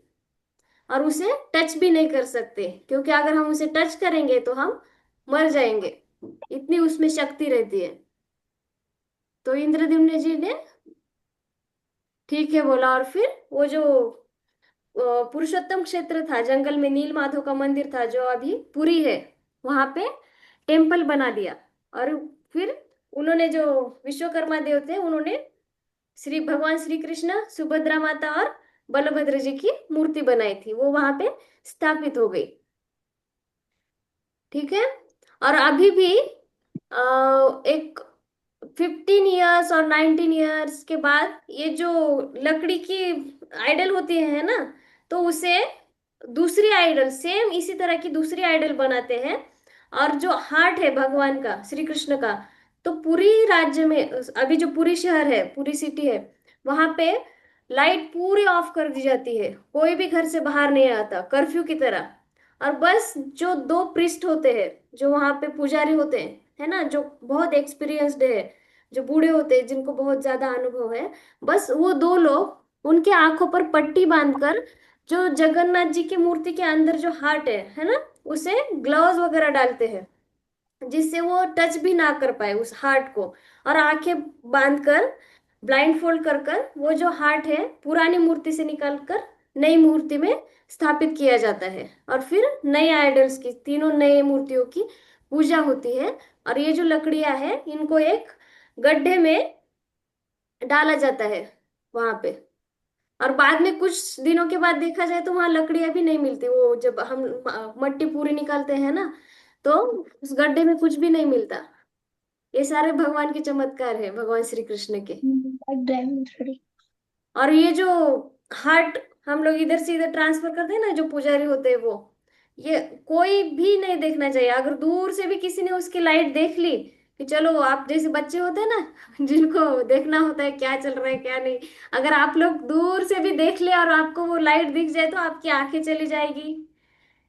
S1: और उसे टच भी नहीं कर सकते, क्योंकि अगर हम उसे टच करेंगे तो हम मर जाएंगे, इतनी उसमें शक्ति रहती है। तो इंद्रद्युम्न जी ने ठीक है बोला, और फिर वो जो पुरुषोत्तम क्षेत्र था जंगल में, नील माधव का मंदिर था जो अभी पुरी है, वहां पे टेम्पल बना दिया। और फिर उन्होंने जो विश्वकर्मा देव थे उन्होंने श्री भगवान श्री कृष्ण, सुभद्रा माता और बलभद्र जी की मूर्ति बनाई थी, वो वहां पे स्थापित हो गई। ठीक है। और अभी भी एक 15 इयर्स और 19 इयर्स के बाद ये जो लकड़ी की आइडल होती है ना, तो उसे दूसरी आइडल, सेम इसी तरह की दूसरी आइडल बनाते हैं। और जो हार्ट है भगवान का, श्री कृष्ण का, तो पूरी राज्य में, अभी जो पूरी शहर है, पूरी सिटी है, वहां पे लाइट पूरी ऑफ कर दी जाती है, कोई भी घर से बाहर नहीं आता, कर्फ्यू की तरह। और बस जो दो पृष्ठ होते हैं, जो वहां पे पुजारी होते हैं, है ना, जो बहुत एक्सपीरियंस्ड है, जो बूढ़े होते हैं, जिनको बहुत ज्यादा अनुभव है, बस वो दो लोग उनके आंखों पर पट्टी बांधकर जो जगन्नाथ जी की मूर्ति के अंदर जो हार्ट है ना, उसे ग्लव्स वगैरह डालते हैं, जिससे वो टच भी ना कर पाए उस हार्ट को। और आंखें बांध कर, ब्लाइंड फोल्ड कर कर वो जो हार्ट है पुरानी मूर्ति से निकाल कर नई मूर्ति में स्थापित किया जाता है। और फिर नए आइडल्स की, तीनों नए मूर्तियों की पूजा होती है। और ये जो लकड़ियां है, इनको एक गड्ढे में डाला जाता है वहां पे। और बाद में कुछ दिनों के बाद देखा जाए तो वहां लकड़ियां भी नहीं मिलती, वो जब हम मट्टी पूरी निकालते हैं ना, तो उस गड्ढे में कुछ भी नहीं मिलता। ये सारे भगवान के चमत्कार है, भगवान श्री कृष्ण के।
S2: डायमंड थोड़ी।
S1: और ये जो हार्ट हम लोग इधर से इधर ट्रांसफर करते हैं ना, जो पुजारी होते हैं वो, ये कोई भी नहीं देखना चाहिए। अगर दूर से भी किसी ने उसकी लाइट देख ली, कि चलो, आप जैसे बच्चे होते हैं ना जिनको देखना होता है क्या चल रहा है क्या नहीं, अगर आप लोग दूर से भी देख ले और आपको वो लाइट दिख जाए तो आपकी आंखें चली जाएगी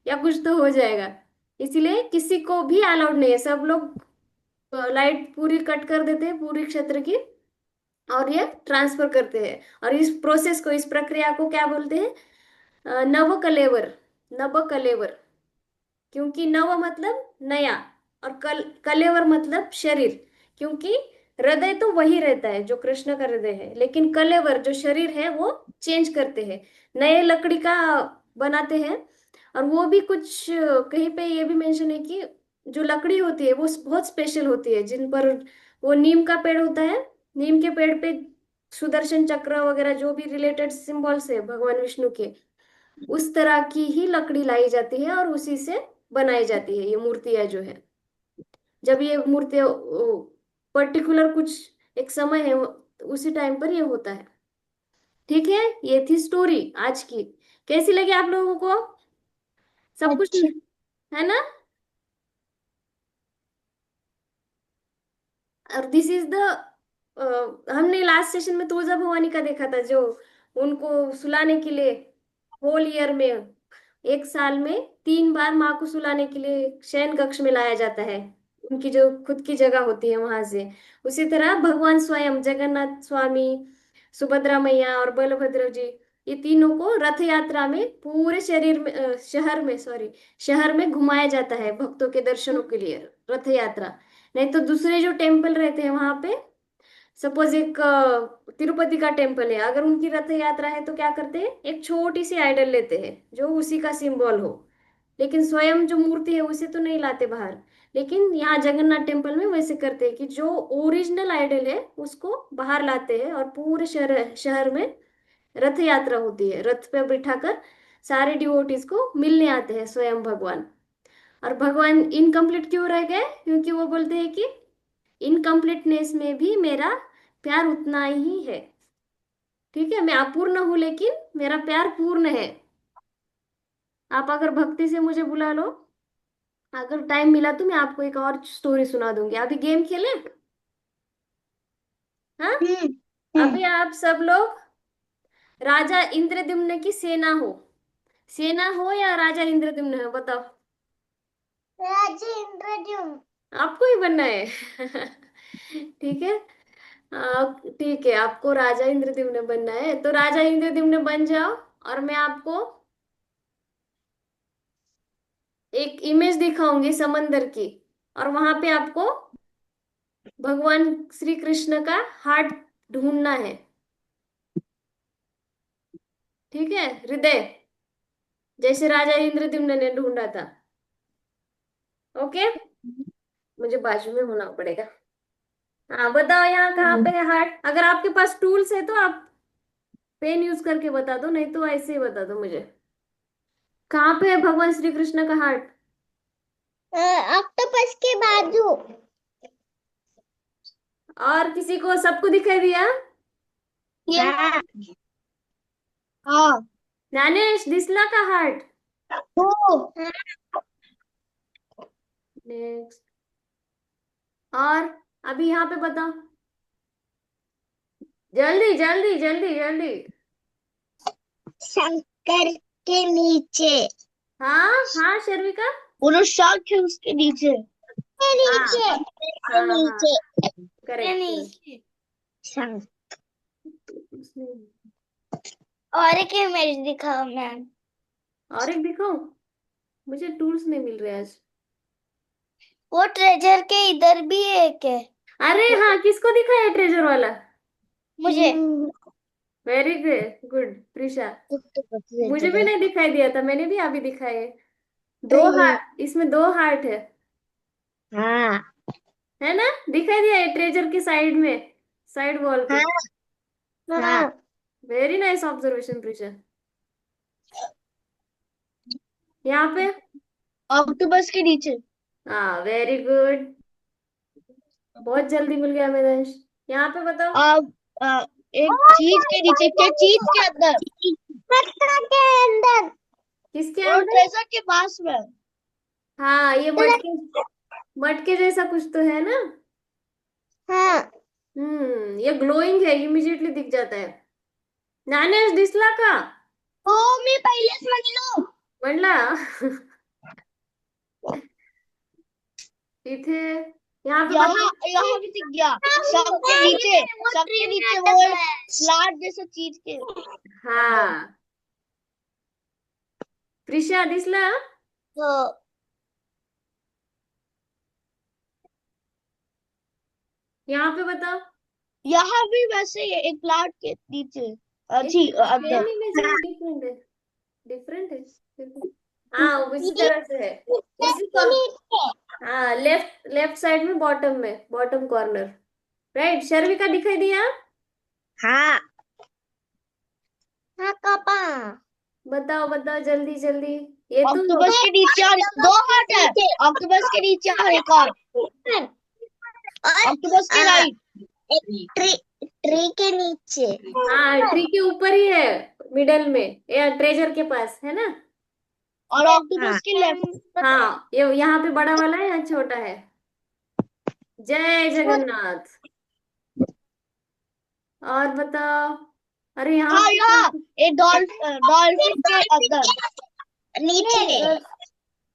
S1: या कुछ तो हो जाएगा। इसीलिए किसी को भी अलाउड नहीं है, सब लोग लाइट पूरी कट कर देते हैं पूरी क्षेत्र की, और ये ट्रांसफर करते हैं। और इस प्रोसेस को, इस प्रक्रिया को क्या बोलते हैं? नवकलेवर। नवकलेवर, क्योंकि नव मतलब नया, और कलेवर मतलब शरीर। क्योंकि हृदय तो वही रहता है जो कृष्ण का हृदय है, लेकिन कलेवर जो शरीर है वो चेंज करते हैं, नए लकड़ी का बनाते हैं। और वो भी कुछ कहीं पे ये भी मेंशन है कि जो लकड़ी होती है वो बहुत स्पेशल होती है, जिन पर वो नीम का पेड़ होता है, नीम के पेड़ पे सुदर्शन चक्र वगैरह जो भी रिलेटेड सिंबल्स है भगवान विष्णु के, उस तरह की ही लकड़ी लाई जाती है और उसी से बनाई जाती है ये मूर्तियां जो है। जब ये मूर्तियां पर्टिकुलर कुछ एक समय है, उसी टाइम पर ये होता है। ठीक है, ये थी स्टोरी आज की। कैसी लगी आप लोगों को? सब कुछ
S2: अच्छा।
S1: है ना? और दिस इज द, हमने लास्ट सेशन में तुळजा भवानी का देखा था, जो उनको सुलाने के लिए होल ईयर में, एक साल में 3 बार माँ को सुलाने के लिए शयन कक्ष में लाया जाता है, उनकी जो खुद की जगह होती है वहां से। उसी तरह भगवान स्वयं जगन्नाथ स्वामी, सुभद्रा मैया और बलभद्र जी, ये तीनों को रथ यात्रा में पूरे शरीर में शहर में, सॉरी, शहर में घुमाया जाता है भक्तों के दर्शनों के लिए, रथ यात्रा। नहीं तो दूसरे जो टेम्पल रहते हैं वहां पे, सपोज एक तिरुपति का टेम्पल है, अगर उनकी रथ यात्रा है तो क्या करते हैं, एक छोटी सी आइडल लेते हैं जो उसी का सिंबल हो, लेकिन स्वयं जो मूर्ति है उसे तो नहीं लाते बाहर। लेकिन यहाँ जगन्नाथ टेम्पल में वैसे करते हैं कि जो ओरिजिनल आइडल है उसको बाहर लाते हैं, और पूरे शहर शहर में रथ यात्रा होती है, रथ पे बिठाकर सारे डिवोटीज को मिलने आते हैं स्वयं भगवान। और भगवान इनकम्प्लीट क्यों रह गए? क्योंकि वो बोलते हैं कि इनकम्प्लीटनेस में भी मेरा प्यार उतना ही है। ठीक है, मैं अपूर्ण हूं लेकिन मेरा प्यार पूर्ण है। आप अगर भक्ति से मुझे बुला लो, अगर टाइम मिला तो मैं आपको एक और स्टोरी सुना दूंगी। अभी गेम खेलें? हाँ,
S2: हम्म।
S1: अभी आप सब लोग राजा इंद्रद्युम्न की सेना हो या राजा इंद्रद्युम्न हो, बताओ।
S2: राजा इंद्रद्युम्न।
S1: आपको ही बनना है ठीक है, ठीक है, आपको राजा इंद्रद्युम्न बनना है तो राजा इंद्रद्युम्न बन जाओ। और मैं आपको एक इमेज दिखाऊंगी समंदर की, और वहां पे आपको भगवान श्री कृष्ण का हार्ट ढूंढना है। ठीक है, हृदय, जैसे राजा इंद्रद्युम्न ने ढूंढा था। ओके, मुझे बाजू में होना पड़ेगा। हाँ, बताओ यहाँ कहाँ पे है हार्ट? अगर आपके पास टूल्स है तो आप पेन यूज करके बता दो, नहीं तो ऐसे ही बता दो मुझे। कहाँ पे है भगवान श्री कृष्ण का हार्ट?
S2: ऑक्टोपस के बाजू।
S1: और किसी को, सबको दिखाई दिया?
S2: ये। हाँ। हाँ।
S1: ज्ञानेश, दिसला का हार्ट?
S2: वो।
S1: नेक्स्ट। और अभी यहाँ पे बताओ, जल्दी जल्दी जल्दी जल्दी।
S2: शंकर के नीचे।
S1: हाँ हाँ शर्विका।
S2: पुरुषार्थ है उसके नीचे। नीचे।
S1: हाँ हाँ हाँ
S2: नीचे।
S1: करेक्ट।
S2: नीचे। और एक इमेज दिखाओ मैम।
S1: और एक दिखाओ, मुझे टूल्स नहीं मिल रहे आज।
S2: वो ट्रेजर के इधर भी एक है।
S1: अरे हाँ, किसको दिखाया ट्रेजर वाला?
S2: मुझे।
S1: Very good good Prisha. मुझे भी नहीं दिखाई दिया था, मैंने भी अभी दिखाए। दो हार्ट, इसमें दो हार्ट
S2: हाँ
S1: है ना? दिखाई दिया है ट्रेजर के साइड में, साइड वॉल पे।
S2: हाँ हाँ।
S1: Very nice observation Prisha. यहाँ पे।
S2: ऑक्टोपस के नीचे।
S1: हाँ वेरी गुड, बहुत जल्दी मिल गया मेदांश। यहाँ पे बताओ।
S2: अब एक चीज के नीचे, क्या चीज के अंदर? मटका के अंदर।
S1: किसके
S2: और
S1: अंदर?
S2: ट्रेजर के पास में।
S1: हाँ ये मटके, मटके जैसा कुछ तो है ना?
S2: हाँ।
S1: ये ग्लोइंग है, इमिजिएटली दिख जाता है। ज्ञानेश दिसला का?
S2: हो, मी पहिलेच म्हणलो.
S1: म्हणला इथे, यहाँ पे
S2: यहाँ
S1: बताओ।
S2: यहाँ भी दिख गया। सबके नीचे, सबके नीचे वो एक स्लाट जैसा चीज के।
S1: हाँ प्रिशा दिसला?
S2: तो
S1: यहाँ पे बताओ।
S2: यहाँ भी वैसे ही है, एक प्लाट के नीचे।
S1: एक
S2: अच्छी अंदर।
S1: सेम इमेज है, डिफरेंट है? डिफरेंट है फिर भी। हाँ उसी तरह से है, उसी को। हाँ लेफ्ट लेफ्ट साइड में, बॉटम कॉर्नर। राइट, शर्विका दिखाई दिया?
S2: हाँ हाँ पापा।
S1: बताओ बताओ जल्दी जल्दी। ये तो
S2: ऑक्टोपस के नीचे और दो हाथ है। ऑक्टोपस के नीचे और एक और। ऑक्टोपस के राइट। ट्री ट्री के नीचे।
S1: हाँ ट्री के ऊपर ही है, मिडल में या ट्रेजर के पास है ना?
S2: और ऑक्टोपस के लेफ्ट।
S1: हाँ ये यहाँ पे बड़ा वाला है, यहाँ छोटा है। जय जगन्नाथ। और बताओ। अरे यहाँ
S2: हाँ यहाँ
S1: पे
S2: एक डॉल्फिन के अंदर। नीचे।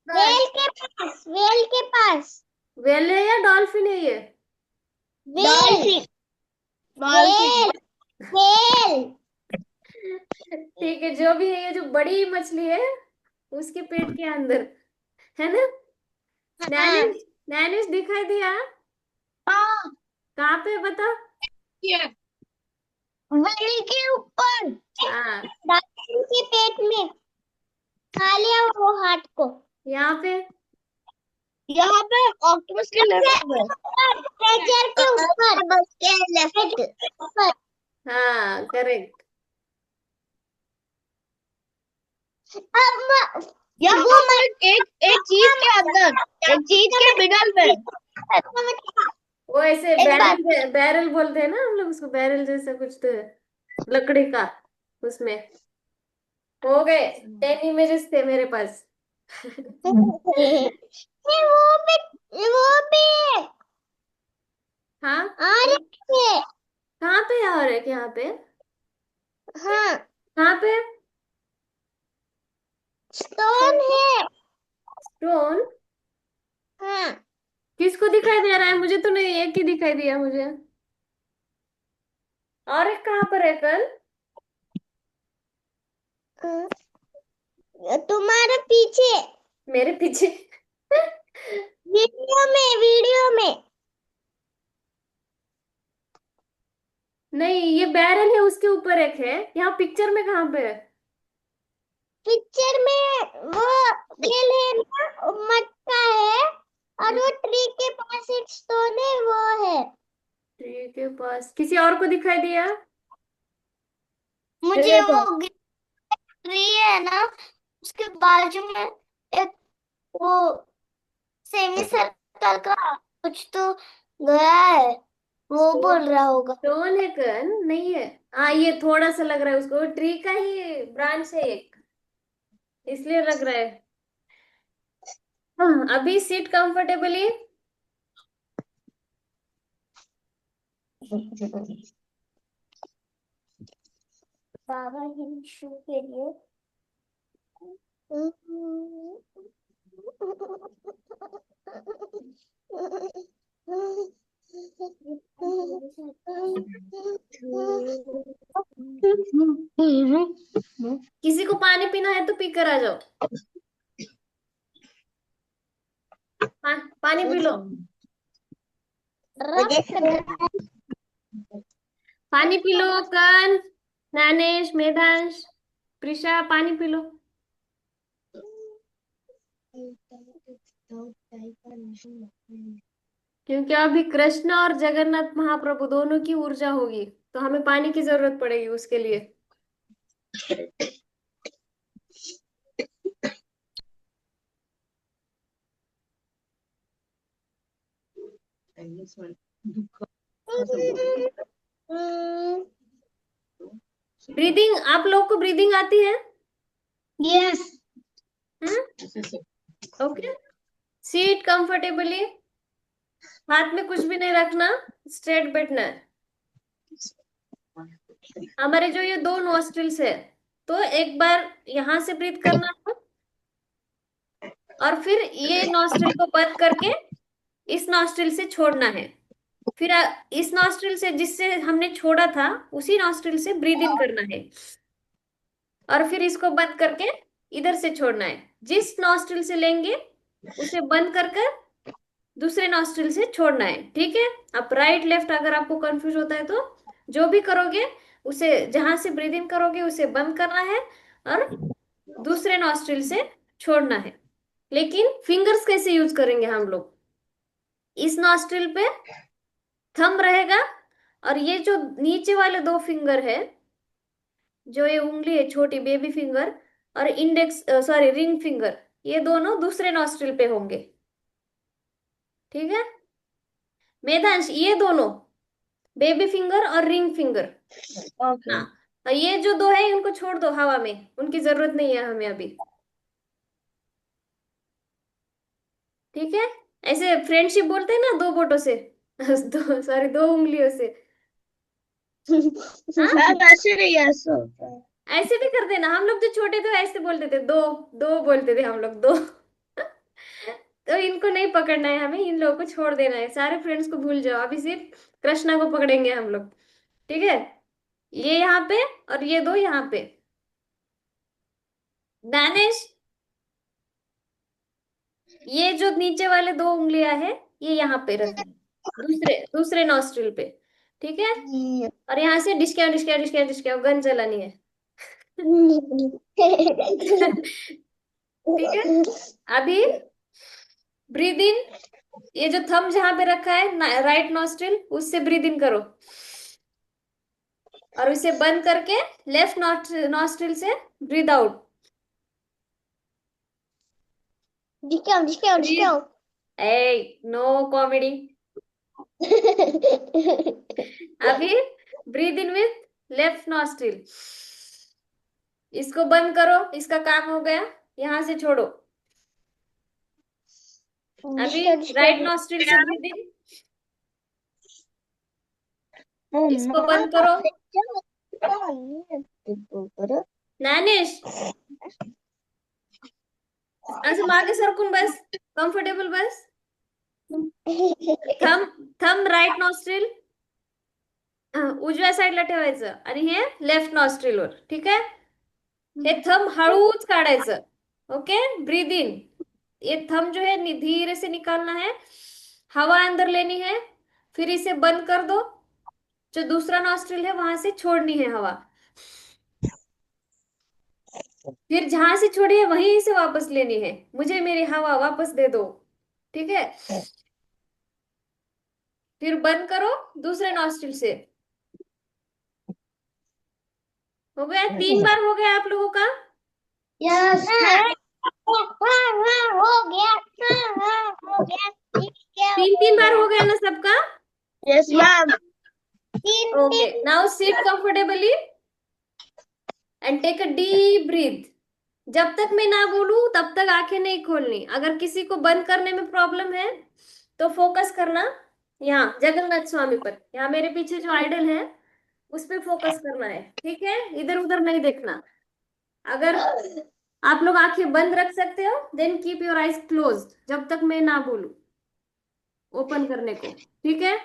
S2: वेल के पास, वेल के पास।
S1: वेल है या डॉल्फिन है ये?
S2: डॉल्फिन। डॉल्फिन। वेल।
S1: ठीक है, जो भी है, ये जो बड़ी मछली है उसके पेट के अंदर है ना?
S2: हाँ
S1: नैनिश, नैनिश दिखाई दिया?
S2: हाँ।
S1: कहाँ पे बता?
S2: वेल के ऊपर।
S1: हाँ
S2: डॉल्फिन के पेट में खा लिया वो हाथ को।
S1: यहाँ पे।
S2: यहाँ पे ऑक्टोपस के लेफ्ट में। ट्रेजर के ऊपर। ऑक्टोपस के लेफ्ट ऊपर।
S1: हाँ करेक्ट।
S2: अब यहाँ पर एक चीज के अंदर, एक चीज के मिडल में।
S1: वो ऐसे
S2: एक बात।
S1: बैरल, बैरल बोलते हैं ना हम लोग उसको, बैरल जैसा कुछ तो है, लकड़ी का। उसमें हो गए 10 इमेजेस थे मेरे पास।
S2: वो भी
S1: हाँ
S2: और है।
S1: कहाँ पे है? और एक यहाँ पे?
S2: हाँ
S1: कहाँ पे?
S2: स्टोन है।
S1: स्टोन?
S2: हाँ
S1: किसको दिखाई दे रहा है? मुझे तो नहीं, एक ही दिखाई दिया मुझे। और एक कहाँ पर है कल?
S2: तुम्हारे पीछे।
S1: मेरे पीछे?
S2: वीडियो में, वीडियो में।
S1: नहीं ये बैरल है, उसके ऊपर एक है। यहाँ पिक्चर में कहाँ पे है?
S2: पिक्चर में वो खेल है ना, मटका है। और वो ट्री के पास एक स्टोन है, वो है।
S1: ट्री के पास किसी और को दिखाई दिया?
S2: मुझे वो ट्री है ना, उसके बाजू में एक वो सेमी सर्कल का कुछ तो गया है, वो बोल रहा होगा।
S1: स्टोन है कन नहीं है? हाँ ये थोड़ा सा लग रहा है उसको, ट्री का ही ब्रांच है एक, इसलिए लग रहा है। हाँ अभी सीट कंफर्टेबली।
S2: बाबा हिंशु के लिए
S1: किसी को पानी पीना है तो पी कर आ जाओ। पानी पी लो। पानी पी लो कन, नानेश, मेधांश, प्रिशा, पानी पी लो। क्योंकि अभी कृष्ण और जगन्नाथ महाप्रभु दोनों की ऊर्जा होगी, तो हमें पानी की जरूरत पड़ेगी उसके लिए। ब्रीदिंग, आप लोग को ब्रीदिंग आती है?
S2: यस।
S1: ओके, सीट कंफर्टेबली, हाथ में कुछ भी नहीं रखना, स्ट्रेट बैठना है। हमारे जो ये दो नोस्ट्रिल्स है, तो एक बार यहां से ब्रीथ करना है और फिर ये नोस्ट्रिल को बंद करके इस नोस्ट्रिल से छोड़ना है। फिर इस नोस्ट्रिल से जिससे हमने छोड़ा था उसी नोस्ट्रिल से ब्रीद इन करना है और फिर इसको बंद करके इधर से छोड़ना है। जिस नोस्ट्रिल से लेंगे उसे बंद कर कर दूसरे नोस्ट्रिल से छोड़ना है। ठीक है, आप राइट लेफ्ट अगर आपको कंफ्यूज होता है तो जो भी करोगे उसे, जहां से ब्रीद इन करोगे उसे बंद करना है और दूसरे नोस्ट्रिल से छोड़ना है। लेकिन फिंगर्स कैसे यूज करेंगे हम लोग? इस नोस्ट्रिल पे थंब रहेगा और ये जो नीचे वाले दो फिंगर है, जो ये उंगली है छोटी बेबी फिंगर और इंडेक्स सॉरी रिंग फिंगर, ये दोनों दूसरे नोस्ट्रिल पे होंगे। ठीक है मेधांश, ये दोनों बेबी फिंगर और रिंग फिंगर।
S2: ओके।
S1: हाँ, और ये जो दो है इनको छोड़ दो हवा में, उनकी जरूरत नहीं है हमें अभी। ठीक है, ऐसे फ्रेंडशिप बोलते हैं ना दो बोटों से दो सॉरी दो उंगलियों से। हाँ,
S2: ऐसे नहीं ऐसे होता है।
S1: ऐसे भी करते ना, हम लोग जो छोटे थे ऐसे बोलते थे, दो दो बोलते थे हम लोग, दो तो इनको नहीं पकड़ना है हमें, इन लोगों को छोड़ देना है, सारे फ्रेंड्स को भूल जाओ, अभी सिर्फ कृष्णा को पकड़ेंगे हम लोग। ठीक है, ये यहाँ पे और ये दो यहाँ पे। दानिश, ये जो नीचे वाले दो उंगलियां है ये यहाँ पे रखनी, दूसरे दूसरे नॉस्ट्रिल पे। ठीक है, और यहाँ से डिस्क्या डिस्क्या डिस्क्या डिस्क्या गन चलानी है ठीक है, अभी ब्रीद इन, ये जो थंब जहां पे रखा है राइट नॉस्ट्रिल उससे ब्रीद इन करो और इसे बंद करके लेफ्ट नॉस्ट्रिल से ब्रीद आउट। ब्रीद, ए नो कॉमेडी। अभी breathe in with left nostril, इसको बंद करो, इसका काम हो गया, यहां से छोड़ो। अभी राइट नॉस्ट्रिल से ब्रीद इन, इसको बंद करो। ज्ञानेश, असं मागे सरकून बस, कम्फर्टेबल बस, थंब थंब राईट नॉस्ट्रिल उजव्या साईडला ठेवायचं आणि हे लेफ्ट नॉस्ट्रिलवर. ठीक आहे, हे थंब हळूच काढायचं. ओके, ब्रीद इन, ये थंब जो है धीरे से निकालना है, हवा अंदर लेनी है, फिर इसे बंद कर दो, जो दूसरा नॉस्ट्रिल है वहां से छोड़नी है हवा, फिर जहां से छोड़ी है वहीं से वापस लेनी है, मुझे मेरी हवा वापस दे दो. ठीक है, फिर बंद करो दूसरे नॉस्ट्रिल से. हो गया, 3 बार हो गया आप लोगों का.
S2: यस हो गया। हो गया।
S1: तीन तीन बार हो गया ना सबका.
S2: Yes ma'am. तीन
S1: okay, now sit comfortably and take a deep breath. जब तक मैं ना बोलूं तब तक आंखें नहीं खोलनी. अगर किसी को बंद करने में प्रॉब्लम है तो फोकस करना यहाँ जगन्नाथ स्वामी पर, यहाँ मेरे पीछे जो आइडल है उस पे फोकस करना है. ठीक है, इधर उधर नहीं देखना. अगर आप लोग आंखें बंद रख सकते हो, then keep your eyes closed जब तक मैं ना बोलूं ओपन करने को, ठीक है?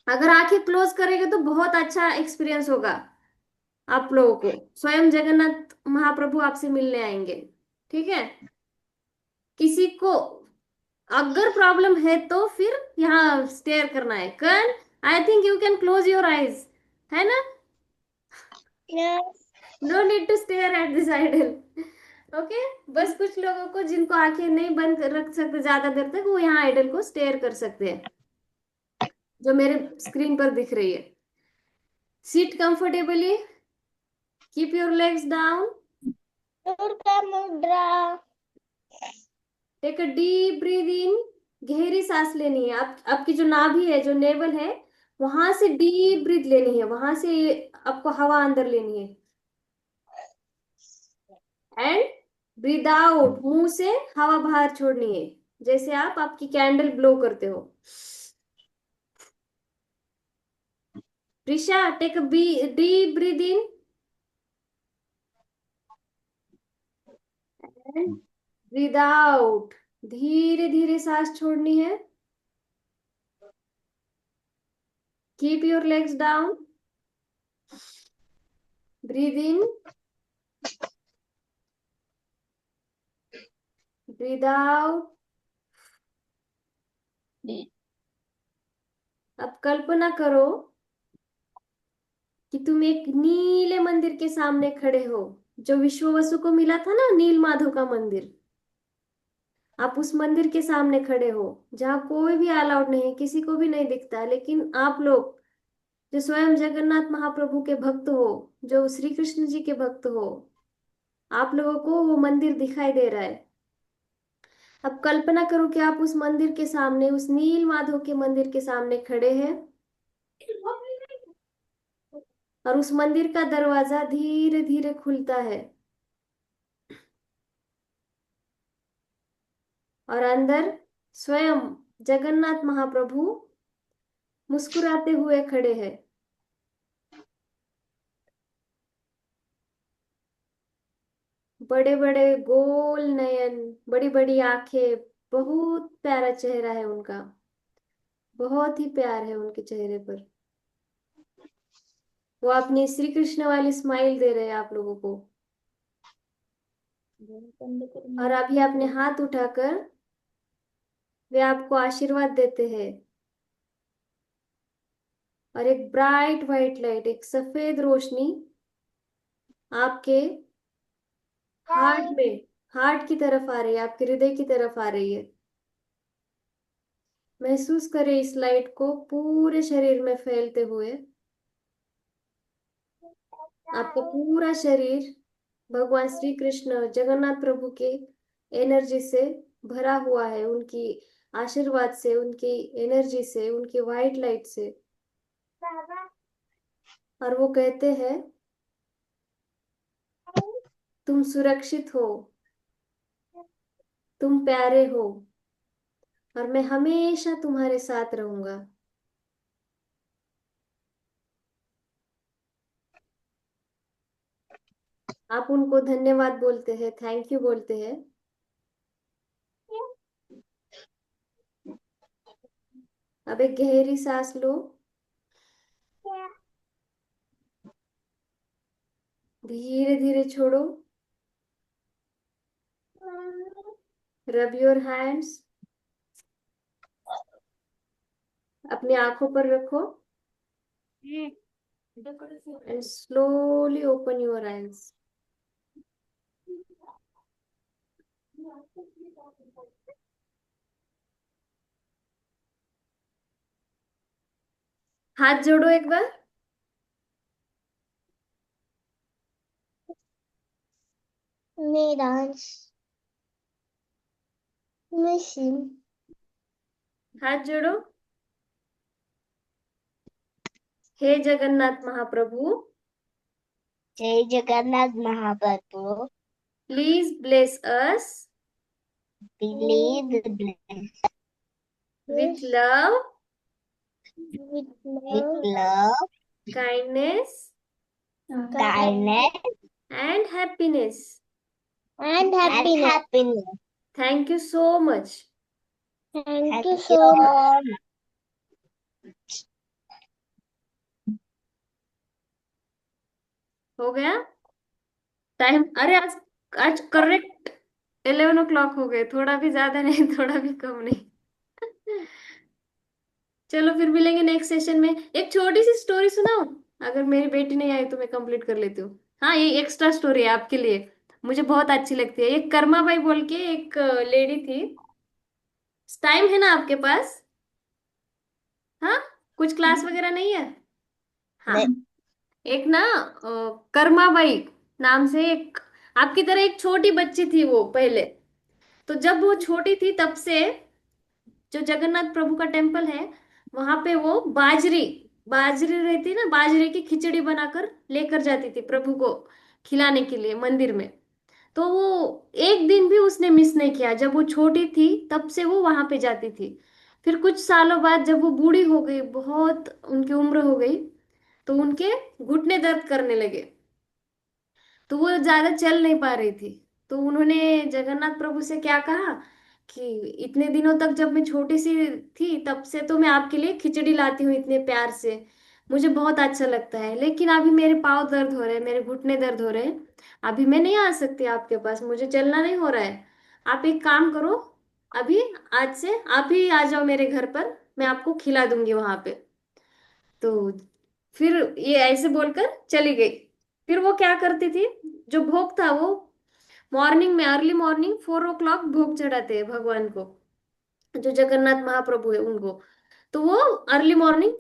S1: अगर आंखें क्लोज करेंगे तो बहुत अच्छा एक्सपीरियंस होगा आप लोगों को। स्वयं जगन्नाथ महाप्रभु आपसे मिलने आएंगे, ठीक है? किसी को अगर प्रॉब्लम है तो फिर यहाँ स्टेयर करना है। कल I think you can close your eyes, है ना?
S2: Yes.
S1: No need to stare at this idol. Okay, बस कुछ लोगों को जिनको आंखें नहीं बंद रख सकते ज्यादा देर तक, वो यहाँ आइडल को स्टेयर कर सकते हैं, जो मेरे स्क्रीन पर दिख रही है। Sit comfortably, keep your legs down,
S2: Durga mudra.
S1: Take a deep breath in. गहरी सांस लेनी है। आप आपकी जो नाभि है, जो नेवल है, वहां से डीप ब्रीथ लेनी है, वहां से आपको हवा अंदर लेनी है। एंड ब्रीद आउट, मुंह से हवा बाहर छोड़नी है, जैसे आप आपकी कैंडल ब्लो करते हो। Prisha, take a deep breath in and breathe out. धीरे धीरे सांस छोड़नी है। Keep your legs down, breathe in, breathe out. अब कल्पना करो कि तुम एक नीले मंदिर के सामने खड़े हो, जो विश्ववसु को मिला था ना, नील माधव का मंदिर। आप उस मंदिर के सामने खड़े हो, जहाँ कोई भी अलाउड नहीं है, किसी को भी नहीं दिखता, लेकिन आप लोग जो स्वयं जगन्नाथ महाप्रभु के भक्त हो, जो श्री कृष्ण जी के भक्त हो, आप लोगों को वो मंदिर दिखाई दे रहा है। अब कल्पना करो कि आप उस मंदिर के सामने, उस नील माधव के मंदिर के सामने खड़े हैं, और उस मंदिर का दरवाजा धीरे धीरे खुलता है, और अंदर स्वयं जगन्नाथ महाप्रभु मुस्कुराते हुए खड़े हैं। बड़े बड़े गोल नयन, बड़ी बड़ी आंखें, बहुत प्यारा चेहरा है उनका, बहुत ही प्यार है उनके चेहरे पर। वो अपनी श्री कृष्ण वाली स्माइल दे रहे हैं आप लोगों को। और अभी अपने हाथ उठाकर वे आपको आशीर्वाद देते हैं, और एक ब्राइट व्हाइट लाइट, एक सफेद रोशनी आपके हार्ट में, हार्ट की तरफ आ रही है, आपके हृदय की तरफ आ रही है। महसूस करें इस लाइट को पूरे शरीर में फैलते हुए। आपका पूरा शरीर भगवान श्री कृष्ण जगन्नाथ प्रभु के एनर्जी से भरा हुआ है, उनकी आशीर्वाद से, उनकी एनर्जी से, उनकी व्हाइट लाइट से। और वो कहते हैं, तुम सुरक्षित हो, तुम प्यारे हो, और मैं हमेशा तुम्हारे साथ रहूंगा। आप उनको धन्यवाद बोलते हैं, थैंक यू बोलते हैं। अब एक गहरी सांस लो, धीरे धीरे छोड़ो। रब योर हैंड्स, अपनी आंखों पर रखो, and slowly open your eyes. हाथ जोड़ो एक बार।
S2: Mirage machine.
S1: हाथ जोड़ो। हे जगन्नाथ महाप्रभु,
S2: जय Jagannath Mahaprabhu,
S1: please bless us
S2: believe
S1: with love,
S2: with love,
S1: kindness,
S2: kindness,
S1: and happiness.
S2: and happiness.
S1: Thank you so much.
S2: Thank you so much.
S1: हो गया टाइम? अरे आज आज करेक्ट 11 o'clock हो गए, थोड़ा भी ज्यादा नहीं थोड़ा भी कम नहीं। चलो फिर मिलेंगे नेक्स्ट सेशन में। एक छोटी सी स्टोरी सुनाओ, अगर मेरी बेटी नहीं आई तो मैं कंप्लीट कर लेती हूँ। हाँ, ये एक्स्ट्रा स्टोरी है आपके लिए, मुझे बहुत अच्छी लगती है। एक कर्मा बाई बोल के एक लेडी थी। टाइम है ना आपके पास? हाँ, कुछ क्लास वगैरह नहीं है? हाँ। एक ना कर्मा बाई नाम से एक, आपकी तरह एक छोटी बच्ची थी वो पहले। तो जब वो छोटी थी तब से जो जगन्नाथ प्रभु का टेम्पल है वहां पे वो बाजरी, बाजरी रहती है ना, बाजरे की खिचड़ी बनाकर लेकर जाती थी प्रभु को खिलाने के लिए मंदिर में। तो वो एक दिन भी उसने मिस नहीं किया, जब वो छोटी थी तब से वो वहां पे जाती थी। फिर कुछ सालों बाद जब वो बूढ़ी हो गई, बहुत उनकी उम्र हो गई, तो उनके घुटने दर्द करने लगे, तो वो ज्यादा चल नहीं पा रही थी। तो उन्होंने जगन्नाथ प्रभु से क्या कहा कि इतने दिनों तक जब मैं छोटी सी थी तब से तो मैं आपके लिए खिचड़ी लाती हूँ इतने प्यार से, मुझे बहुत अच्छा लगता है, लेकिन अभी मेरे पाँव दर्द हो रहे हैं, मेरे घुटने दर्द हो रहे हैं, अभी मैं नहीं आ सकती आपके पास, मुझे चलना नहीं हो रहा है। आप एक काम करो, अभी आज से आप ही आ जाओ मेरे घर पर, मैं आपको खिला दूंगी वहां पे। तो फिर ये ऐसे बोलकर चली गई। फिर वो क्या करती थी, जो भोग था वो मॉर्निंग में, अर्ली मॉर्निंग 4 o'clock भोग चढ़ाते हैं भगवान को, जो जगन्नाथ महाप्रभु है उनको। तो वो अर्ली मॉर्निंग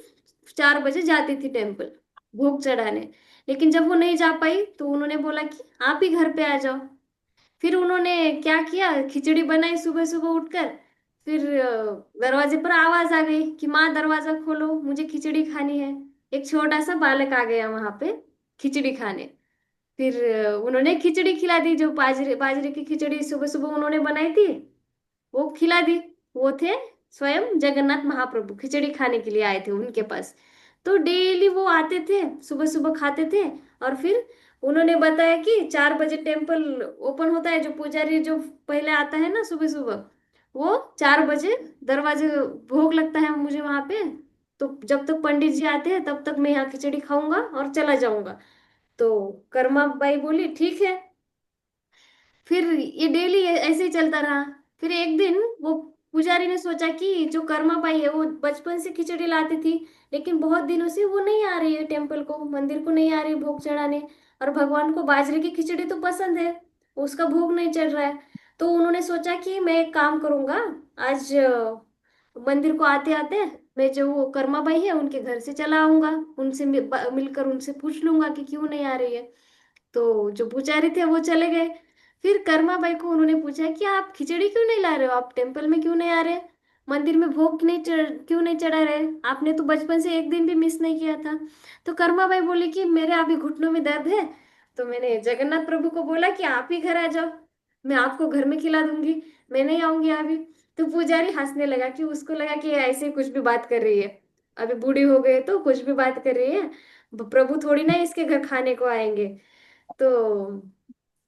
S1: 4 बजे जाती थी टेम्पल भोग चढ़ाने। लेकिन जब वो नहीं जा पाई तो उन्होंने बोला कि आप ही घर पे आ जाओ। फिर उन्होंने क्या किया, खिचड़ी बनाई सुबह सुबह उठकर। फिर दरवाजे पर आवाज आ गई कि माँ दरवाजा खोलो, मुझे खिचड़ी खानी है। एक छोटा सा बालक आ गया वहां पे खिचड़ी खाने। फिर उन्होंने खिचड़ी खिला दी, जो बाजरे बाजरे की खिचड़ी सुबह सुबह उन्होंने बनाई थी वो खिला दी। वो थे स्वयं जगन्नाथ महाप्रभु, खिचड़ी खाने के लिए आए थे उनके पास। तो डेली वो आते थे, सुबह सुबह खाते थे। और फिर उन्होंने बताया कि 4 बजे टेम्पल ओपन होता है, जो पुजारी जो पहले आता है ना सुबह सुबह, वो 4 बजे दरवाजे भोग लगता है मुझे वहां पे। तो जब तक पंडित जी आते हैं तब तक मैं यहाँ खिचड़ी खाऊंगा और चला जाऊंगा। तो कर्मा बाई बोली ठीक है। फिर ये डेली ऐसे ही चलता रहा। फिर एक दिन वो पुजारी ने सोचा कि जो कर्मा बाई है वो बचपन से खिचड़ी लाती थी, लेकिन बहुत दिनों से वो नहीं आ रही है टेम्पल को, मंदिर को नहीं आ रही भोग चढ़ाने। और भगवान को बाजरे की खिचड़ी तो पसंद है, उसका भोग नहीं चढ़ रहा है। तो उन्होंने सोचा कि मैं एक काम करूंगा, आज मंदिर को आते आते मैं जो वो कर्मा बाई है उनके घर से चला आऊंगा, उनसे मिलकर उनसे पूछ लूंगा कि क्यों नहीं आ रही है। तो जो पुजारी थे वो चले गए। फिर कर्मा बाई को उन्होंने पूछा कि आप खिचड़ी क्यों नहीं ला रहे हो, आप टेम्पल में क्यों नहीं आ रहे, मंदिर में भोग क्यों नहीं चढ़ा रहे, आपने तो बचपन से एक दिन भी मिस नहीं किया था। तो कर्मा बाई बोली कि मेरे अभी घुटनों में दर्द है, तो मैंने जगन्नाथ प्रभु को बोला कि आप ही घर आ जाओ, मैं आपको घर में खिला दूंगी, मैं नहीं आऊंगी अभी। तो पुजारी हंसने लगा कि उसको लगा कि ऐसे कुछ भी बात कर रही है, अभी बूढ़ी हो गई तो कुछ भी बात कर रही है, प्रभु थोड़ी ना इसके घर खाने को आएंगे। तो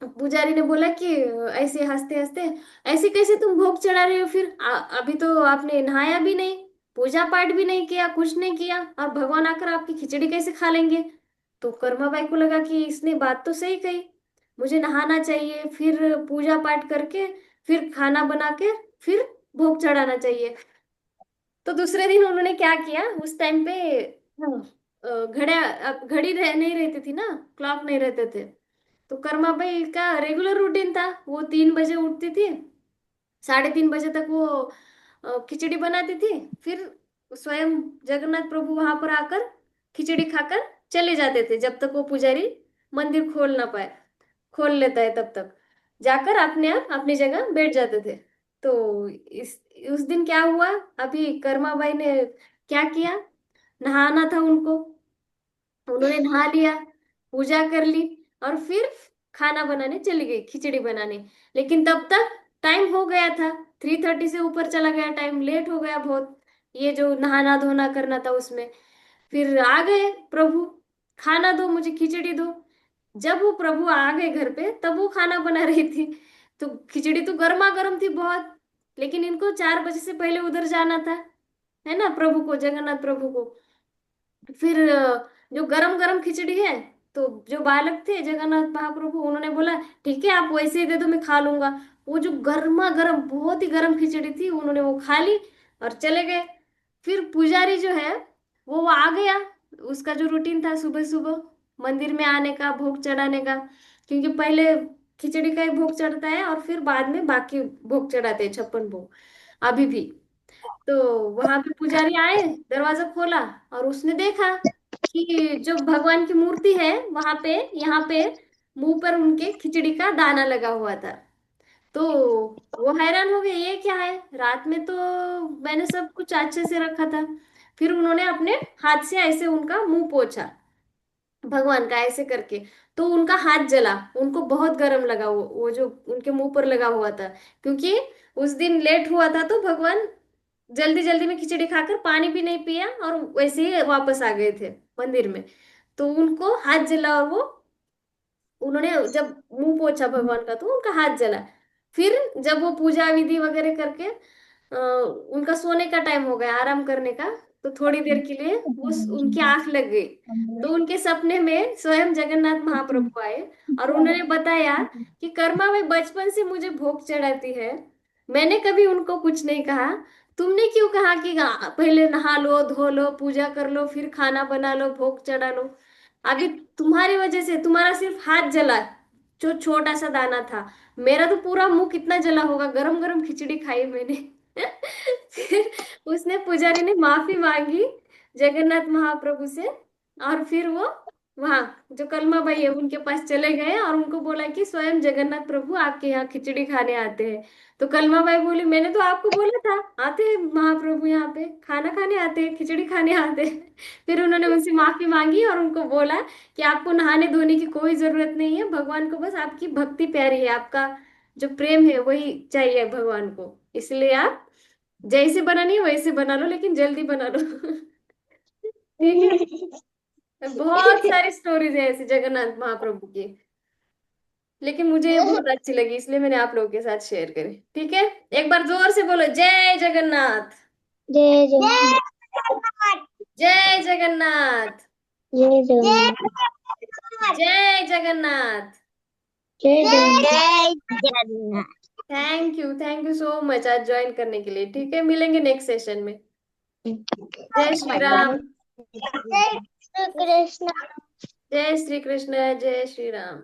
S1: पुजारी ने बोला कि ऐसे हंसते हंसते, ऐसे कैसे तुम भोग चढ़ा रहे हो, फिर अभी तो आपने नहाया भी नहीं, पूजा पाठ भी नहीं किया, कुछ नहीं किया, और भगवान आकर आपकी खिचड़ी कैसे खा लेंगे। तो कर्मा बाई को लगा कि इसने बात तो सही कही, मुझे नहाना चाहिए, फिर पूजा पाठ करके, फिर खाना बना के, फिर भोग चढ़ाना चाहिए। तो दूसरे दिन उन्होंने क्या किया, उस टाइम पे घड़ी नहीं रहती थी ना, क्लॉक नहीं रहते थे। तो कर्मा भाई का रेगुलर रूटीन था, वो 3 बजे उठती थी, 3:30 बजे तक वो खिचड़ी बनाती थी। फिर स्वयं जगन्नाथ प्रभु वहां पर आकर खिचड़ी खाकर चले जाते थे, जब तक वो पुजारी मंदिर खोल ना पाए, खोल लेता है तब तक जाकर अपने आप अपनी जगह बैठ जाते थे। तो इस उस दिन क्या हुआ, अभी कर्मा बाई ने क्या किया, नहाना था उनको, उन्होंने नहा लिया, पूजा कर ली, और फिर खाना बनाने चली गई, खिचड़ी बनाने। लेकिन तब तक टाइम हो गया था, 3:30 से ऊपर चला गया, टाइम लेट हो गया बहुत, ये जो नहाना धोना करना था उसमें। फिर आ गए प्रभु, खाना दो मुझे, खिचड़ी दो। जब वो प्रभु आ गए घर पे तब वो खाना बना रही थी। तो खिचड़ी तो गर्मा गर्म थी बहुत, लेकिन इनको 4 बजे से पहले उधर जाना था, है ना, प्रभु को, जगन्नाथ प्रभु को। फिर जो गरम गरम खिचड़ी है, तो जो बालक थे जगन्नाथ महाप्रभु, उन्होंने बोला ठीक है आप वैसे ही दे दो, मैं खा लूंगा। वो जो गर्मा गर्म, बहुत ही गर्म खिचड़ी थी, उन्होंने वो खा ली और चले गए। फिर पुजारी जो है वो आ गया। उसका जो रूटीन था सुबह सुबह मंदिर में आने का, भोग चढ़ाने का, क्योंकि पहले खिचड़ी का ही भोग चढ़ता है और फिर बाद में बाकी भोग चढ़ाते हैं, 56 भोग अभी भी। तो वहां पे पुजारी आए, दरवाजा खोला और उसने देखा कि जो भगवान की मूर्ति है वहां पे, यहाँ पे मुंह पर उनके खिचड़ी का दाना लगा हुआ था। तो वो हैरान हो गए, ये क्या है, रात में तो मैंने सब कुछ अच्छे से रखा था। फिर उन्होंने अपने हाथ से ऐसे उनका मुंह पोंछा भगवान का ऐसे करके, तो उनका हाथ जला, उनको बहुत गर्म लगा वो जो उनके मुंह पर लगा हुआ था। क्योंकि उस दिन लेट हुआ था तो भगवान जल्दी जल्दी में खिचड़ी खाकर पानी भी नहीं पिया और वैसे ही वापस आ गए थे मंदिर में। तो उनको हाथ जला और वो, उन्होंने जब मुंह पोंछा भगवान का तो उनका हाथ जला। फिर जब वो पूजा विधि वगैरह करके उनका सोने का टाइम हो गया, आराम करने का, तो थोड़ी देर के लिए वो उनकी आंख लग गई। तो उनके सपने में स्वयं जगन्नाथ महाप्रभु आए और उन्होंने बताया कि कर्मा भाई बचपन से मुझे भोग चढ़ाती है, मैंने कभी उनको कुछ नहीं कहा, तुमने क्यों कहा कि पहले नहा लो धो लो पूजा कर लो फिर खाना बना लो भोग चढ़ा लो। अभी तुम्हारी वजह से तुम्हारा सिर्फ हाथ जला, जो छोटा सा दाना था, मेरा तो पूरा मुंह कितना जला होगा, गरम गरम खिचड़ी खाई मैंने। फिर उसने, पुजारी ने माफी मांगी जगन्नाथ महाप्रभु से, और फिर वो वहां जो कलमा भाई है उनके पास चले गए और उनको बोला कि स्वयं जगन्नाथ प्रभु आपके यहाँ खिचड़ी खाने आते हैं। तो कलमा भाई बोली मैंने तो आपको बोला था आते हैं महाप्रभु, यहाँ पे खाना खाने आते हैं, खिचड़ी खाने आते हैं। फिर उन्होंने उनसे माफी मांगी और उनको बोला कि आपको नहाने धोने की कोई जरूरत नहीं है, भगवान को बस आपकी भक्ति प्यारी है, आपका जो प्रेम है वही चाहिए भगवान को, इसलिए आप जैसे बनानी है वैसे बना लो लेकिन जल्दी बना लो। ठीक है, बहुत सारी स्टोरीज है ऐसी जगन्नाथ महाप्रभु की, लेकिन मुझे ये बहुत अच्छी लगी इसलिए मैंने आप लोगों के साथ शेयर करी। ठीक है, एक बार जोर से बोलो जय जगन्नाथ।
S2: जय जगन्नाथ।
S1: जय जगन्नाथ।
S2: जय जगन्नाथ।
S1: जय जगन्नाथ।
S2: जय जगन्नाथ। जय Jagannath.
S1: Thank you so much आज ज्वाइन करने के लिए। ठीक है, मिलेंगे नेक्स्ट सेशन में। जय श्री राम।
S2: जय श्री कृष्ण।
S1: जय श्री कृष्ण। जय श्री राम।